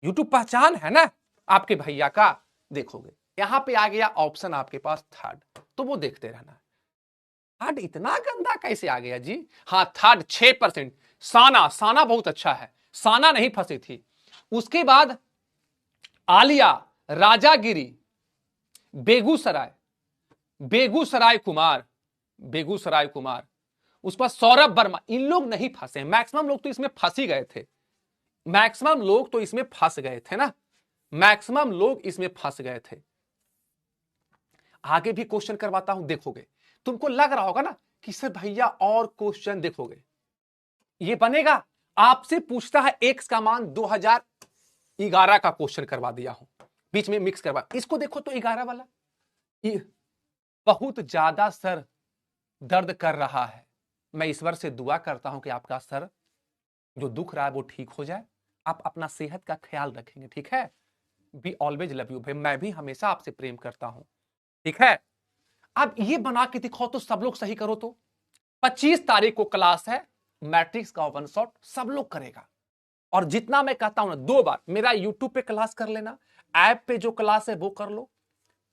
यूट्यूब पहचान है ना आपके भैया का, देखोगे यहां पे आ गया ऑप्शन आपके पास थर्ड, तो वो देखते रहना। थर्ड इतना गंदा कैसे आ गया जी? हाँ थर्ड 6%, साना, साना बहुत अच्छा है, साना नहीं फंसी थी। उसके बाद आलिया, राजागिरी, बेगूसराय, बेगूसराय कुमार, बेगूसराय कुमार, उस पर सौरभ वर्मा, इन लोग नहीं फंसे। मैक्सिमम लोग तो इसमें फंस ही गए थे, मैक्सिमम लोग तो इसमें फंस गए थे ना, मैक्सिमम लोग इसमें फंस गए थे। आगे भी क्वेश्चन करवाता हूं, देखोगे तुमको लग रहा होगा ना कि सर भैया और क्वेश्चन, देखोगे ये बनेगा। आपसे पूछता है एक्स का मान 2011 का क्वेश्चन करवा दिया हूं, बीच में मिक्स करवा, इसको देखो तो 11 वाला बहुत ज्यादा सर दर्द कर रहा है। मैं ईश्वर से दुआ करता हूं कि आपका सर जो दुख रहा है वो ठीक हो जाए, आप अपना सेहत का ख्याल रखेंगे, ठीक है। बी ऑलवेज लव यू भाई, मैं भी हमेशा आपसे प्रेम करता हूं, ठीक है। अब ये बना के दिखाओ तो सब लोग सही करो तो। 25 तारीख को क्लास है मैट्रिक्स का वन शॉट, सब लोग करेगा। और जितना मैं कहता हूं ना, 2 बार मेरा यूट्यूब पे क्लास कर लेना, ऐप पे जो क्लास है वो कर लो,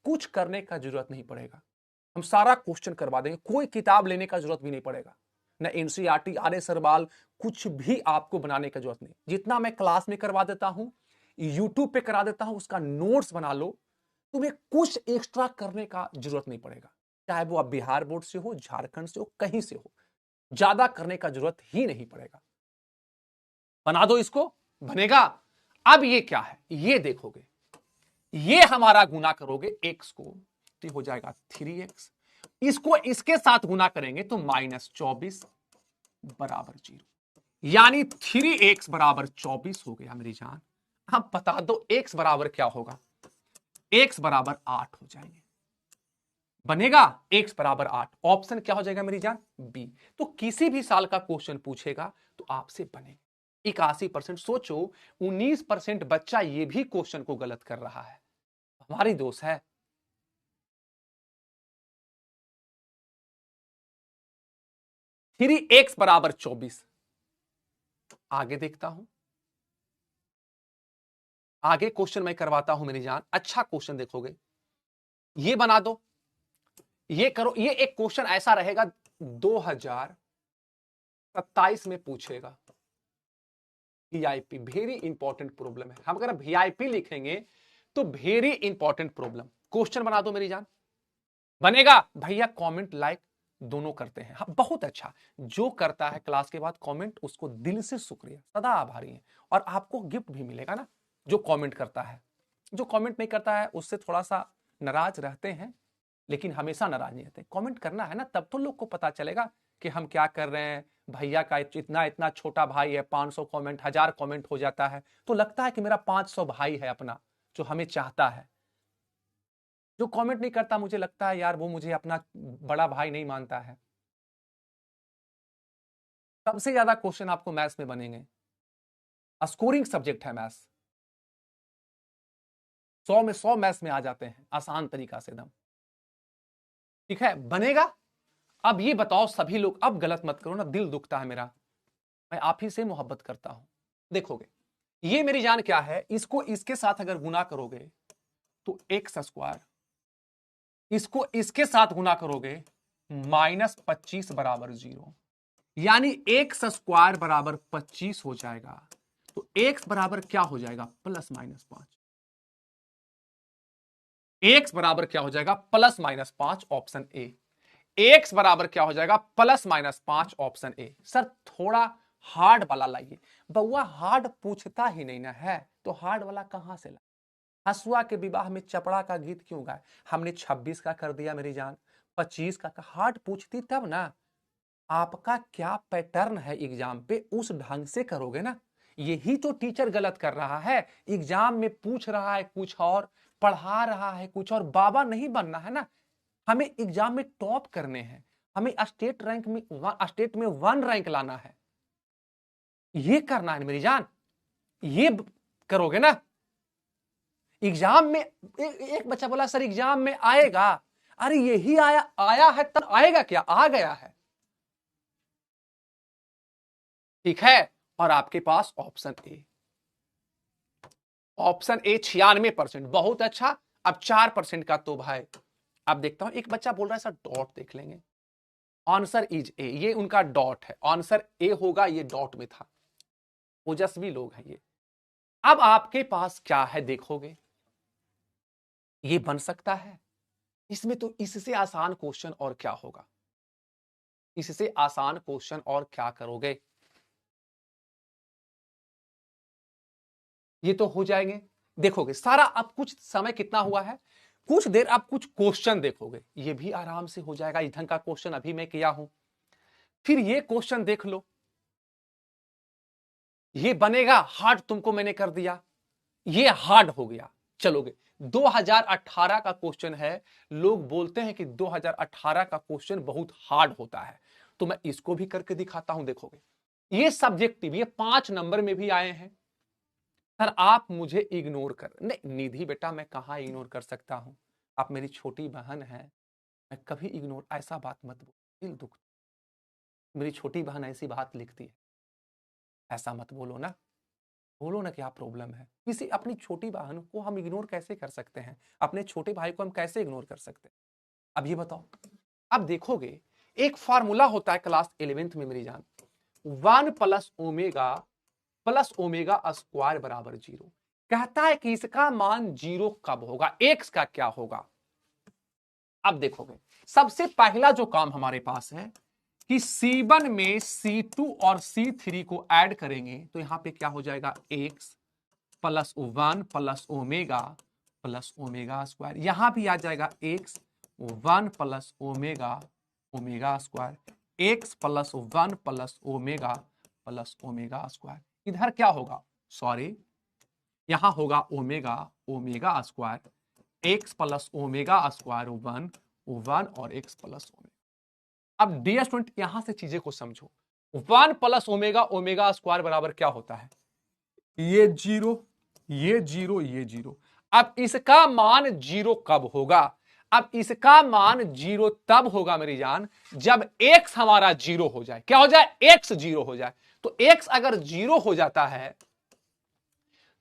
कुछ करने का जरूरत नहीं पड़ेगा, हम सारा क्वेश्चन करवा देंगे, कोई किताब लेने का जरूरत भी नहीं पड़ेगा, ना एनसीईआरटी, आर्य सरबाल, कुछ भी आपको बनाने का जरूरत नहीं। जितना मैं क्लास में करवा देता हूं, यूट्यूब पे करा देता हूं, उसका नोट्स बना लो, तुम्हें कुछ एक्स्ट्रा करने का जरूरत नहीं पड़ेगा, चाहे वो आप बिहार बोर्ड से हो, झारखंड से हो, कहीं से हो, ज्यादा करने का जरूरत ही नहीं पड़ेगा। बना दो इसको, बनेगा। अब ये क्या है, ये देखोगे, ये हमारा गुना करोगे एक्स को तो हो जाएगा 3x, इसको इसके साथ गुना करेंगे तो -24 बराबर 0, यानी 3x बराबर 24 हो गया मेरी जान। अब बता दो x बराबर क्या होगा, x बराबर 8 हो जाएंगे, बनेगा x बराबर 8, ऑप्शन क्या हो जाएगा मेरी जान, बी। तो किसी भी साल का क्वेश्चन पूछेगा तो आपसे बनेगा। 81%, सोचो 19% बच्चा ये भी क्वेश्चन को गलत कर रहा है, हमारी दोष है। थ्री एक्स बराबर 24, आगे देखता हूं, आगे क्वेश्चन मैं करवाता हूं मेरी जान, अच्छा क्वेश्चन देखोगे, ये बना दो, ये करो। ये एक क्वेश्चन ऐसा रहेगा 2027 में पूछेगा, वीआईपी, वेरी इंपॉर्टेंट प्रॉब्लम है। हम अगर वीआईपी लिखेंगे तो वेरी इंपॉर्टेंट प्रॉब्लम, क्वेश्चन बना दो मेरी जान, बनेगा भैया। कमेंट लाइक दोनों करते हैं, हाँ बहुत अच्छा, जो करता है क्लास के बाद कमेंट, उसको दिल से शुक्रिया, सदा आभारी हैं, और आपको गिफ्ट भी मिलेगा ना जो कमेंट करता है। जो कमेंट नहीं करता है उससे थोड़ा सा नाराज रहते हैं, लेकिन हमेशा नाराज नहीं रहते। कमेंट करना है ना, तब तो लोग को पता चलेगा कि हम क्या कर रहे हैं। भैया का इतना इतना छोटा भाई है, 500 कमेंट, 1000 कमेंट हो जाता है, तो लगता है कि मेरा 500 भाई है अपना जो हमें चाहता है। जो कमेंट नहीं करता, मुझे लगता है यार वो मुझे अपना बड़ा भाई नहीं मानता है। सबसे ज्यादा क्वेश्चन आपको मैथ्स में बनेंगे, स्कोरिंग सब्जेक्ट है मैथ्स, 100 में 100 मैथ्स में आ जाते हैं आसान तरीका से एकदम। ठीक है, बनेगा। अब ये बताओ सभी लोग, अब गलत मत करो ना, दिल दुखता है मेरा, मैं आप ही से मोहब्बत करता हूं। देखोगे ये मेरी जान क्या है, इसको इसके साथ अगर गुना करोगे तो एक्स स्क्वायर, इसको इसके साथ गुना करोगे -25 बराबर 0, यानी एक्स स्क्वायर बराबर 25 हो जाएगा। तो एक्स बराबर क्या हो जाएगा, +-5। एक्स बराबर क्या हो जाएगा, +-5, ऑप्शन ए। एक्स बराबर क्या हो जाएगा, +-5, ऑप्शन ए। सर थोड़ा हार्ड वाला लाइए। बउआ हार्ड पूछता ही नहीं ना है, तो हार्ड वाला कहां से ला। हसुआ के विवाह में चपड़ा का गीत क्यों गाए, हमने 26 का कर दिया मेरी जान, 25 का। हार्ड पूछती तब ना। आपका क्या पैटर्न है एग्जाम पे, उस ढंग से करोगे ना। यही तो टीचर गलत कर रहा है, एग्जाम में पूछ रहा है कुछ और, पढ़ा रहा है कुछ और। बाबा नहीं बनना है ना, हमें एग्जाम में टॉप करने हैं, हमें स्टेट रैंक में, स्टेट में 1 रैंक लाना है, ये करना है मेरी जान। ये करोगे ना एग्जाम में। एक बच्चा बोला सर एग्जाम में आएगा, अरे यही आया है, तब आएगा क्या, आ गया है। ठीक है, और आपके पास ऑप्शन ए, ऑप्शन ए 96%, बहुत अच्छा। अब 4% का तो भाई, अब देखता हूं एक बच्चा बोल रहा है सर डॉट देख लेंगे, आंसर इज ए, ये उनका डॉट है, आंसर ए होगा, ये डॉट में था। ओजस्वी लोग हैं ये। अब आपके पास क्या है देखोगे, ये बन सकता है इसमें, तो इससे आसान क्वेश्चन और क्या होगा, इससे आसान क्वेश्चन और क्या करोगे, ये तो हो जाएंगे। देखोगे सारा, अब कुछ समय कितना हुआ है, कुछ देर आप कुछ क्वेश्चन देखोगे, ये भी आराम से हो जाएगा। इस ढंग का क्वेश्चन अभी मैं किया हूं, फिर ये क्वेश्चन देख लो, ये बनेगा हार्ड, तुमको मैंने कर दिया, ये हार्ड हो गया। चलोगे 2018 का क्वेश्चन है, लोग बोलते हैं कि 2018 का क्वेश्चन बहुत हार्ड होता है, तो मैं इसको भी करके दिखाता हूं। देखोगे ये सब्जेक्टिव, ये 5 नंबर में भी आए हैं। सर आप मुझे इग्नोर कर, नहीं निधि बेटा मैं कहां इग्नोर कर सकता हूं, आप मेरी छोटी बहन है, मैं कभी इग्नोर, ऐसा बात मत बोलो, दिल दुख, मेरी छोटी बहन ऐसी बात लिखती है, ऐसा मत बोलो ना, बोलो ना क्या प्रॉब्लम है। किसी अपनी छोटी बहन को हम इग्नोर कैसे कर सकते हैं, अपने छोटे भाई को हम कैसे इग्नोर कर सकते हैं। अब ये बताओ, अब देखोगे एक फार्मूला होता है क्लास 11th में मेरी जान, 1 प्लस ओमेगा स्क्वायर बराबर 0, कहता है कि इसका मान 0 कब होगा, एक्स का क्या होगा। अब देखोगे सबसे पहला जो काम हमारे पास है कि C1 में C2 और C3 को ऐड करेंगे, तो यहां पे क्या हो जाएगा, x +1 प्लस ओमेगा स्क्वायर, यहां भी आ जाएगा x 1 plus omega square, x +1 plus omega square. इधर क्या होगा, सॉरी यहां होगा omega square, x plus omega square 1 और x प्लस ओमेगा। अब डी स्टूडेंट यहां से चीजें को समझो, 1 प्लस ओमेगा स्क्वायर बराबर क्या होता है, ये 0, ये 0, ये 0। अब इसका मान 0 कब होगा, अब इसका मान 0 तब होगा मेरी जान, जब x हमारा 0 हो जाए। क्या हो जाए, x 0 हो जाए। तो x अगर 0 हो जाता है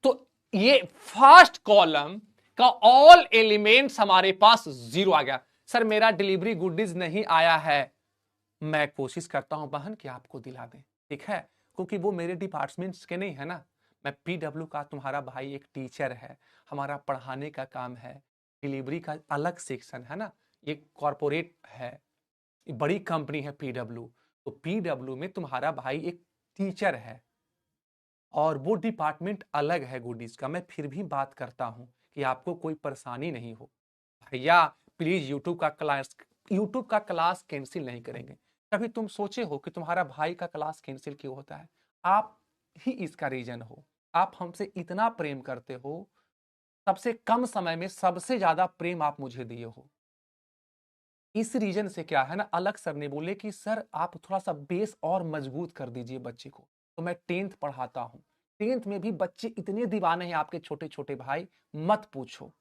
तो ये फर्स्ट कॉलम का ऑल एलिमेंट्स हमारे पास 0 आ गया। सर मेरा डिलीवरी गुडीज नहीं आया है, मैं कोशिश करता हूं बहन कि आपको दिला दें, ठीक है, क्योंकि वो मेरे डिपार्टमेंट्स के नहीं है ना, मैं पीडब्ल्यू का, तुम्हारा भाई एक टीचर है, हमारा पढ़ाने का काम है, डिलीवरी का अलग सेक्शन है ना, ये कॉरपोरेट है, ये बड़ी कंपनी है पीडब्ल्यू, तो पीडब्ल्यू में तुम्हारा भाई एक टीचर है और वो डिपार्टमेंट अलग है गुडीज का। मैं फिर भी बात करता हूं कि आपको कोई परेशानी नहीं हो। भैया प्लीज यूट्यूब का क्लास कैंसिल नहीं करेंगे। कभी तुम सोचे हो कि तुम्हारा भाई का क्लास कैंसिल क्यों होता है, आप ही इसका रीजन हो। आप हमसे इतना प्रेम करते हो, सबसे कम समय में सबसे ज्यादा प्रेम आप मुझे दिए हो। इस रीजन से क्या है ना, अलग सर ने बोले कि सर आप थोड़ा सा बेस और मजबूत कर दीजिए बच्चे को, तो मैं 10th पढ़ाता हूं, 10th में भी बच्चे इतने दीवाने हैं आपके छोटे छोटे भाई, मत पूछो।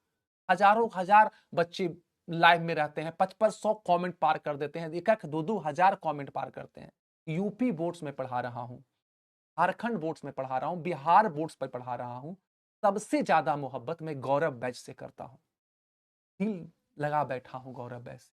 हजारों हजार बच्चे लाइव में रहते हैं, 5500 कमेंट पार कर देते हैं, एक एक 2-2 हजार कमेंट पार करते हैं। यूपी बोर्ड्स में पढ़ा रहा हूं, झारखंड बोर्ड्स में पढ़ा रहा हूं, बिहार बोर्ड्स पर पढ़ा रहा हूं। सबसे ज्यादा मोहब्बत मैं गौरव बैच से करता हूं, दिल लगा बैठा हूं गौरव बैच से।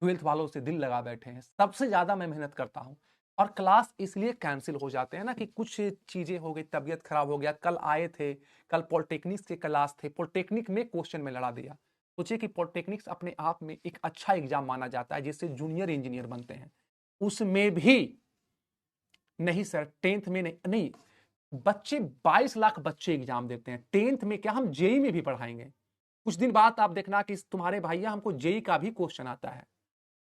12th वालों से दिल लगा बैठे हैं, सबसे ज्यादा मैं मेहनत करता हूं। और क्लास इसलिए कैंसिल हो जाते हैं ना कि कुछ चीजें हो गई, तबीयत खराब हो गया। कल आए थे, कल पॉलिटेक्निक्स के क्लास थे, पॉलिटेक्निक में क्वेश्चन में लड़ा दिया। सोचिए कि पॉलिटेक्निक्स अपने आप में एक अच्छा एग्जाम माना जाता है, जिससे जूनियर इंजीनियर बनते हैं, उसमें भी नहीं सर, 10th में नहीं। बच्चे 22 लाख बच्चे एग्जाम देते हैं 10th में, क्या हम जेई में भी पढ़ाएंगे? कुछ दिन बाद आप देखना कि तुम्हारे भैया हमको जेई का भी क्वेश्चन आता है,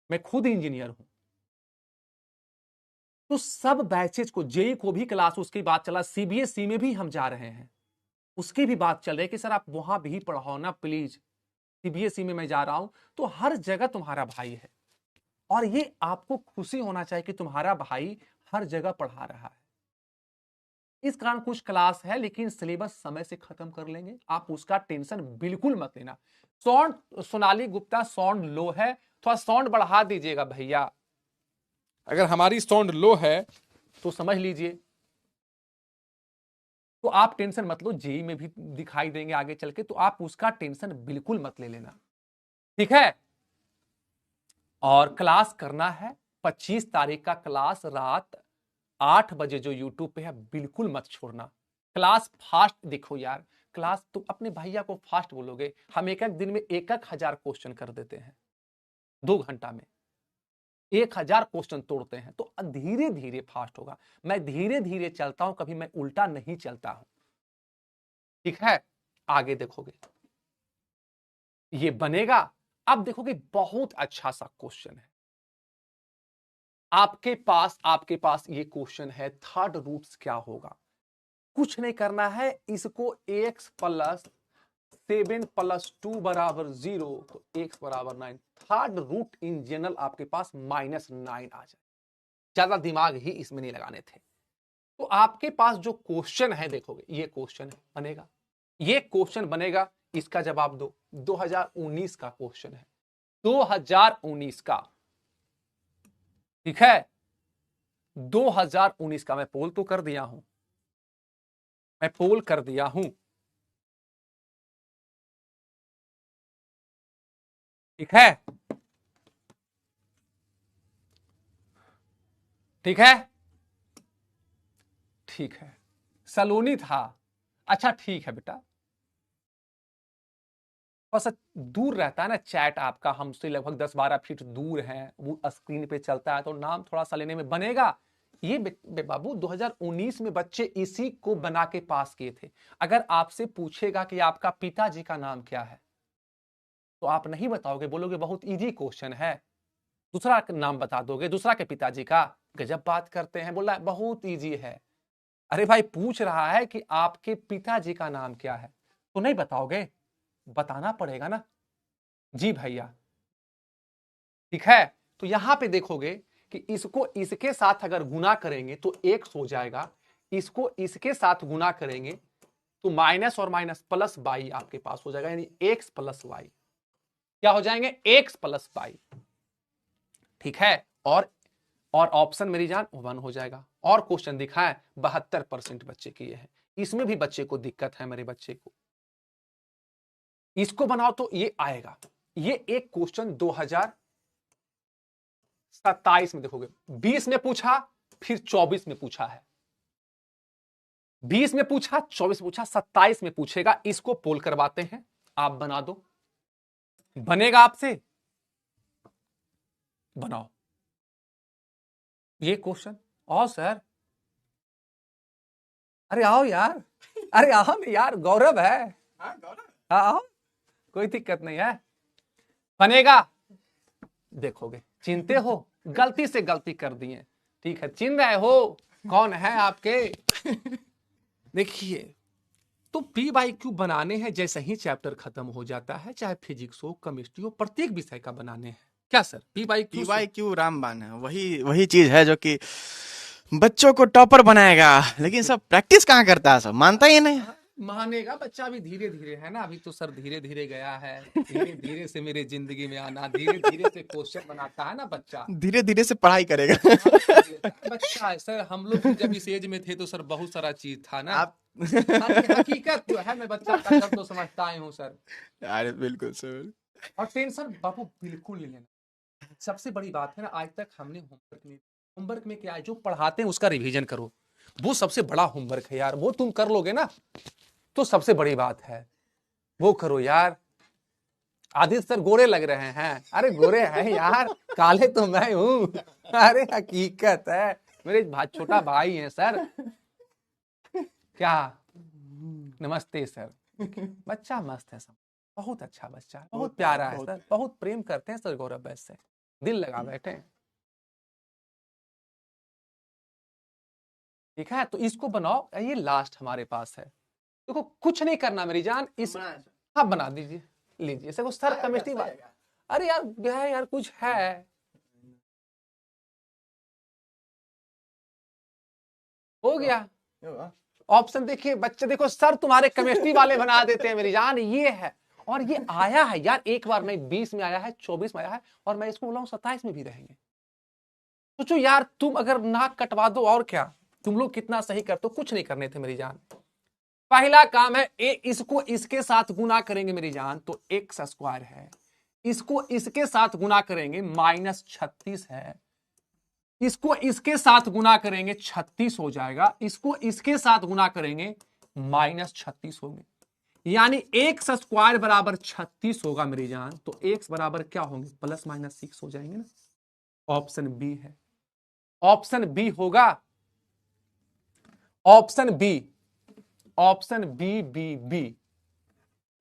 मैं खुद इंजीनियर हूं। तो सब बैचेज को, जेई को भी क्लास, उसकी बात चला, सीबीएसई में भी हम जा रहे हैं, उसकी भी बात चल रही है कि सर आप वहां भी पढ़ाओ ना प्लीज। सीबीएसई में मैं जा रहा हूं, तो हर जगह तुम्हारा भाई है, और ये आपको खुशी होना चाहिए कि तुम्हारा भाई हर जगह पढ़ा रहा है। इस कारण कुछ क्लास है, लेकिन सिलेबस समय से खत्म कर लेंगे, आप उसका टेंशन बिल्कुल मत लेना। साउंड, सोनाली गुप्ता साउंड लो है, थोड़ा साउंड बढ़ा दीजिएगा भैया। अगर हमारी साउंड लो है तो समझ लीजिए, तो आप टेंशन मत लो, जेई में भी दिखाई देंगे आगे चल के, तो आप उसका टेंशन बिल्कुल मत ले लेना, ठीक है। और क्लास करना है 25 तारीख का क्लास रात 8 बजे जो यूट्यूब पे है, बिल्कुल मत छोड़ना। क्लास फास्ट देखो यार, क्लास तुम अपने भैया को फास्ट बोलोगे, हम एक एक दिन में 1,000 क्वेश्चन कर देते हैं, 2 घंटा में 1000 क्वेश्चन तोड़ते हैं, तो धीरे धीरे फास्ट होगा। मैं धीरे धीरे चलता हूं, कभी मैं उल्टा नहीं चलता हूं, ठीक है। आगे देखोगे ये बनेगा, अब देखोगे बहुत अच्छा सा क्वेश्चन है आपके पास ये क्वेश्चन है, थर्ड रूट्स क्या होगा। कुछ नहीं करना है, इसको x + 7 + 2 = 0, तो x = 9। Third root in general आपके पास -9 आ जाए, ज्यादा दिमाग ही इसमें नहीं लगाने थे। तो आपके पास जो क्वेश्चन है, देखोगे ये क्वेश्चन बनेगा, ये क्वेश्चन बनेगा, इसका जवाब दो। 2019 का क्वेश्चन है, 2019 का, ठीक है। 2019 का मैं पोल तो कर दिया हूं, मैं पोल कर दिया हूं, ठीक है, ठीक है, ठीक है। सलोनी था, अच्छा ठीक है बेटा, बस दूर रहता है ना चैट आपका, हमसे लगभग 10-12 फीट दूर है, वो स्क्रीन पे चलता है, तो नाम थोड़ा सा लेने में बनेगा। ये बाबू 2019 में बच्चे इसी को बना के पास किए थे। अगर आपसे पूछेगा कि आपका पिताजी का नाम क्या है, तो आप नहीं बताओगे, बोलोगे बहुत इजी क्वेश्चन है, दूसरा नाम बता दोगे, दूसरा के पिताजी का। गजब बात करते हैं, बोला बहुत इजी है। अरे भाई पूछ रहा है कि आपके पिताजी का नाम क्या है, तो नहीं बताओगे, बताना पड़ेगा ना। जी भैया, ठीक है। तो यहां पे देखोगे कि इसको इसके साथ अगर गुना करेंगे तो x हो जाएगा, इसको इसके साथ गुना करेंगे तो माइनस और माइनस प्लस y आपके पास हो जाएगा, यानी x + y क्या हो जाएंगे, x + y, ठीक है। और ऑप्शन मेरी जान 1 हो जाएगा। और क्वेश्चन दिखाएं, 72% बच्चे किए हैं, इसमें भी बच्चे को दिक्कत है, मेरे बच्चे को इसको बनाओ तो ये आएगा। ये एक क्वेश्चन 2027 में देखोगे, 20 में पूछा, फिर 24 में पूछा है, 20 में पूछा, 24 में पूछा, 27 में पूछेगा। इसको पोल करवाते हैं, आप बना दो, बनेगा आपसे, बनाओ ये क्वेश्चन। और सर, अरे आओ यार, अरे आओ ना यार, गौरव है, हाँ आओ, कोई दिक्कत नहीं है, बनेगा। देखोगे, चिंते हो, गलती से गलती कर दिए, ठीक है, चिन्ह रहे हो कौन है आपके। देखिए, तो P/Q बनाने हैं, जैसे ही चैप्टर खत्म हो जाता है, चाहे फिजिक्स हो, केमिस्ट्री हो, प्रत्येक विषय का बनाने हैं। क्या सर, P/Q रामबाण है, वही चीज है जो कि बच्चों को टॉपर बनाएगा, लेकिन सब प्रैक्टिस कहाँ करता है, सब मानता ही नहीं। मानेगा बच्चा भी धीरे धीरे, है ना। अभी तो सर धीरे धीरे गया है, धीरे धीरे से मेरे जिंदगी में आना, धीरे धीरे से क्वेश्चन बनाता है ना बच्चा, धीरे धीरे से पढ़ाई करेगा। पढ़ाई कर लेता है बच्चा। सर हम लोग भी जब इस एज में थे तो सर बहुत सारा चीज था ना। आप हाँ, ये हकीकत जो है, मैं बच्चा का जब तो समझता ही हूँ सर। अरे बिल्कुल सर। और टेंशन बाबू बिल्कुल नहीं लेना। सबसे बड़ी बात है ना, आज तक हमने होमवर्क में क्या है, जो पढ़ाते हैं उसका रिवीजन करो, वो सबसे बड़ा होमवर्क है यार। वो तुम कर लोगे ना तो सबसे बड़ी बात है, वो करो यार। आदित्य सर गोरे लग रहे हैं, अरे गोरे हैं यार, काले तो मैं हूं। अरे हकीकत है, मेरे छोटा भाई हैं सर। क्या, नमस्ते सर। बच्चा मस्त है सर, बहुत अच्छा बच्चा है, बहुत प्यारा है सर, बहुत प्रेम करते हैं सर गौरव वैसे, दिल लगा बैठे हैं। ठीक है, तो इसको बनाओ, ये लास्ट हमारे पास है। देखो कुछ नहीं करना मेरी जान, इस हाँ बना दीजिए, लीजिए सर। सर केमिस्ट्री अरे यार यार कुछ है, हो गया ऑप्शन। देखिए बच्चे, देखो सर तुम्हारे केमिस्ट्री वाले बना देते हैं मेरी जान, ये है। और ये आया है यार, एक बार नहीं 20 में आया है, 24 में आया है, और मैं इसको बोला हूँ 27 में भी रहेंगे। सोचो यार, तुम अगर नाक कटवा दो और क्या, तुम लोग कितना सही करते हो। कुछ नहीं करने थे मेरी जान। पहला काम है इसको इसके साथ गुना करेंगे मेरी जान तो एक्स स्क्वायर है, इसको इसके साथ गुना करेंगे -36 है, इसको इसके साथ गुना करेंगे 36 हो जाएगा, इसको इसके साथ गुना करेंगे -36 होंगे, यानी एक्स स्क्वायर बराबर 36 होगा मेरी जान। तो एक्स बराबर क्या होंगे, +-6 हो जाएंगे ना। ऑप्शन बी है, ऑप्शन बी होगा, option B, option B B B.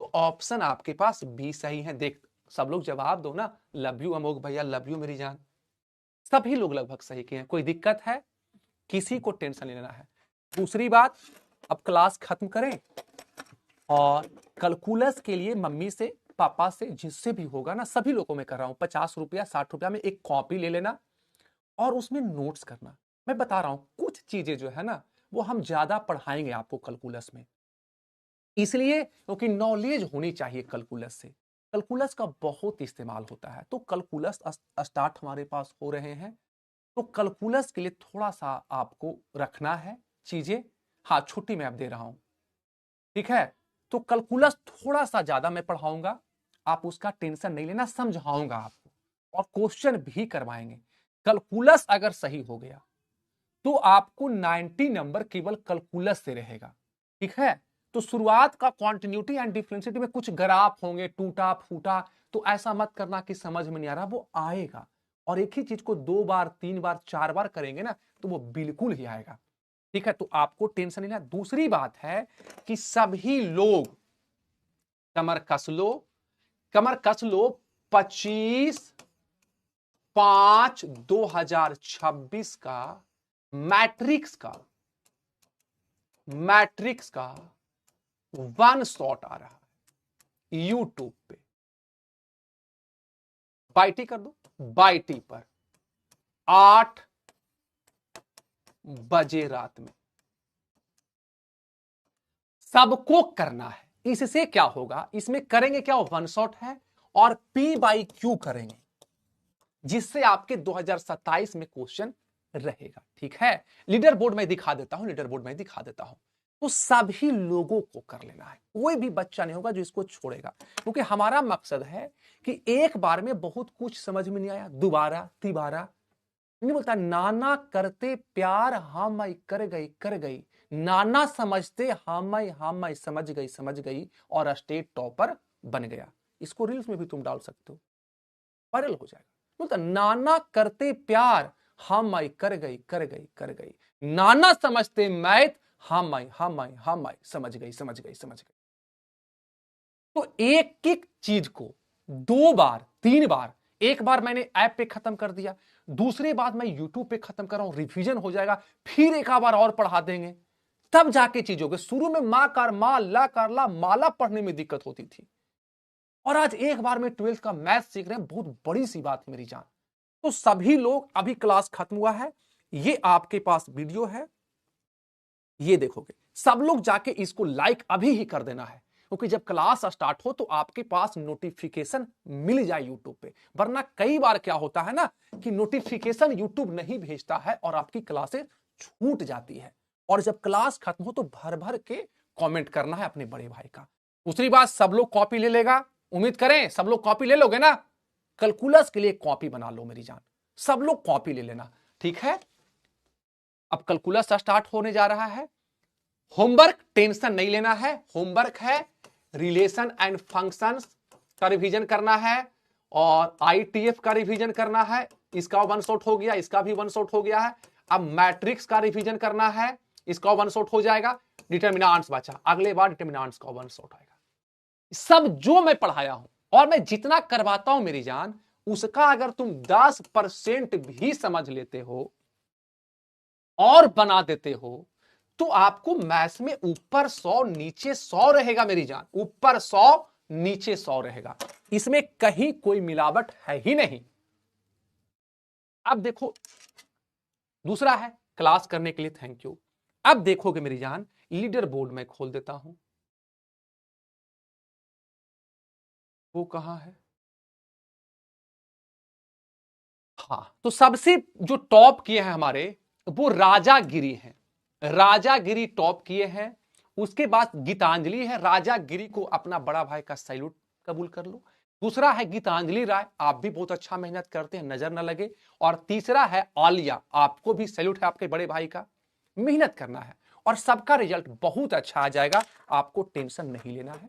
तो ऑप्शन आपके पास बी सही है। देख सब लोग जवाब दो ना, लव यू अमोघ भैया, लव यू मेरी जान। सभी लोग लगभग सही किए हैं, कोई दिक्कत है, किसी को टेंशन नहीं लेना है। दूसरी बात, अब क्लास खत्म करें और कैलकुलस के लिए मम्मी से पापा से जिससे भी होगा ना, सभी लोगों में कर रहा हूं, 50 रुपया 60 रुपया में एक कॉपी ले लेना और उसमें नोट्स करना। मैं बता रहा हूं कुछ चीजें जो है ना वो हम ज्यादा पढ़ाएंगे आपको कैलकुलस में, इसलिए क्योंकि नॉलेज होनी चाहिए कैलकुलस से। कैलकुलस का बहुत इस्तेमाल होता है, तो कैलकुलस स्टार्ट हमारे पास हो रहे हैं, तो कैलकुलस के लिए थोड़ा सा आपको रखना है चीजें। हाँ छुट्टी में अब दे रहा हूं, ठीक है। तो कैलकुलस थोड़ा सा ज्यादा मैं पढ़ाऊंगा, आप उसका टेंशन नहीं लेना, समझाऊंगा आपको और क्वेश्चन भी करवाएंगे। कैलकुलस अगर सही हो गया तो आपको 90 नंबर केवल कैलकुलस से रहेगा, ठीक है। तो शुरुआत का कॉन्टिन्यूटी एंड डिफरेंशिएटी में कुछ ग्राफ होंगे टूटा फूटा, तो ऐसा मत करना कि समझ में नहीं आ रहा, वो आएगा। और एक ही चीज को 2 बार 3 बार 4 बार करेंगे ना तो वो बिल्कुल ही आएगा, ठीक है। तो आपको टेंशन नहीं लेना। दूसरी बात है कि सभी लोग कमर कस लो, कमर कस लो। 25/5/2026 का मैट्रिक्स का 1 शॉट आ रहा है यूट्यूब पे, बाईटी कर दो, बाईटी पर 8 बजे रात में सबको करना है। इससे क्या होगा, इसमें करेंगे क्या, 1 शॉट है और P/Q करेंगे, जिससे आपके 2027 में क्वेश्चन रहेगा, ठीक है। लीडर बोर्ड में दिखा देता हूं, लीडर बोर्ड में दिखा देता हूं। तो सभी लोगों को कर लेना है, कोई भी बच्चा नहीं होगा जो इसको छोड़ेगा, क्योंकि हमारा मकसद है कि एक बार में बहुत कुछ समझ में नहीं आया, दोबारा तिबारा नहीं बोलता। नाना करते प्यार हम कर गई, नाना समझते हम समझ गई और स्टेट टॉपर बन गया। इसको रील्स में भी तुम डाल सकते हो, वायरल हो जाएगा। बोलता नाना करते प्यार हम कर गई, नाना समझते मैथ हम समझ गई। तो एक एक चीज को 2 बार 3 बार, एक बार मैंने ऐप पे खत्म कर दिया, दूसरी बार मैं यूट्यूब पे खत्म कर रहा हूं, रिवीजन हो जाएगा, फिर एक बार और पढ़ा देंगे, तब जाके चीजों के। शुरू में मां कार मा ला कार ला माला पढ़ने में दिक्कत होती थी, और आज एक बार में 12th का मैथ सीख रहे हैं, बहुत बड़ी सी बात है मेरी जान। तो सभी लोग, अभी क्लास खत्म हुआ है, ये आपके पास वीडियो है, ये देखोगे। सब लोग जाके इसको लाइक अभी ही कर देना है, क्योंकि जब क्लास स्टार्ट हो तो आपके पास नोटिफिकेशन मिल जाए यूट्यूब पे। वरना कई बार क्या होता है ना कि नोटिफिकेशन यूट्यूब नहीं भेजता है और आपकी क्लासेस छूट जाती है। और जब क्लास खत्म हो तो भर भर के कमेंट करना है अपने बड़े भाई का। दूसरी बात, सब लोग कॉपी ले लेगा, उम्मीद करें सब लोग कॉपी ले लोगे ना। कैलकुलस के लिए कॉपी बना लो मेरी जान, सब लोग कॉपी ले लेना, ठीक है। अब कैलकुलस स्टार्ट होने जा रहा है। होमवर्क टेंशन नहीं लेना है, होमवर्क है रिलेशन एंड फंक्शंस का रिवीजन करना है और आईटीएफ का रिवीजन करना है। इसका वन शॉट हो गया, इसका भी वन शॉट हो गया है। अब मैट्रिक्स का रिवीजन करना है, इसका वन शॉट हो जाएगा। डिटर्मिनेंट्स बचा, अगले बार डिटर्मिनेंट्स का वन शॉट आएगा। सब जो मैं पढ़ाया हूं और मैं जितना करवाता हूं मेरी जान, उसका अगर तुम 10% भी समझ लेते हो और बना देते हो तो आपको मैथ्स में ऊपर 100 नीचे 100 रहेगा मेरी जान, ऊपर 100 नीचे 100 रहेगा। इसमें कहीं कोई मिलावट है ही नहीं। अब देखो, दूसरा है क्लास करने के लिए थैंक यू। अब देखोगे मेरी जान, लीडर बोर्ड में खोल देता हूं, वो कहां है? हाँ, तो सबसे जो टॉप किए हैं हमारे वो राजागिरी हैं। राजागिरी टॉप किए हैं। उसके बाद गीतांजलि है। राजागिरी को अपना बड़ा भाई का सैल्यूट कबूल कर लो। दूसरा है गीतांजलि राय, आप भी बहुत अच्छा मेहनत करते हैं, नजर ना लगे। और तीसरा है आलिया, आपको भी सैल्यूट है आपके बड़े भाई का, मेहनत करना है और सबका रिजल्ट बहुत अच्छा आ जाएगा। आपको टेंशन नहीं लेना है,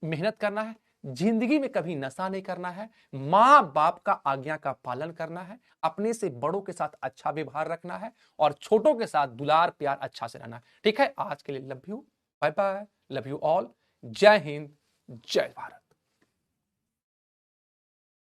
मेहनत करना है, जिंदगी में कभी नशा नहीं करना है, मां बाप का आज्ञा का पालन करना है, अपने से बड़ों के साथ अच्छा व्यवहार रखना है और छोटों के साथ दुलार प्यार अच्छा से रहना है। ठीक है, आज के लिए love you, bye bye, love you all, जय हिंद, जय भारत।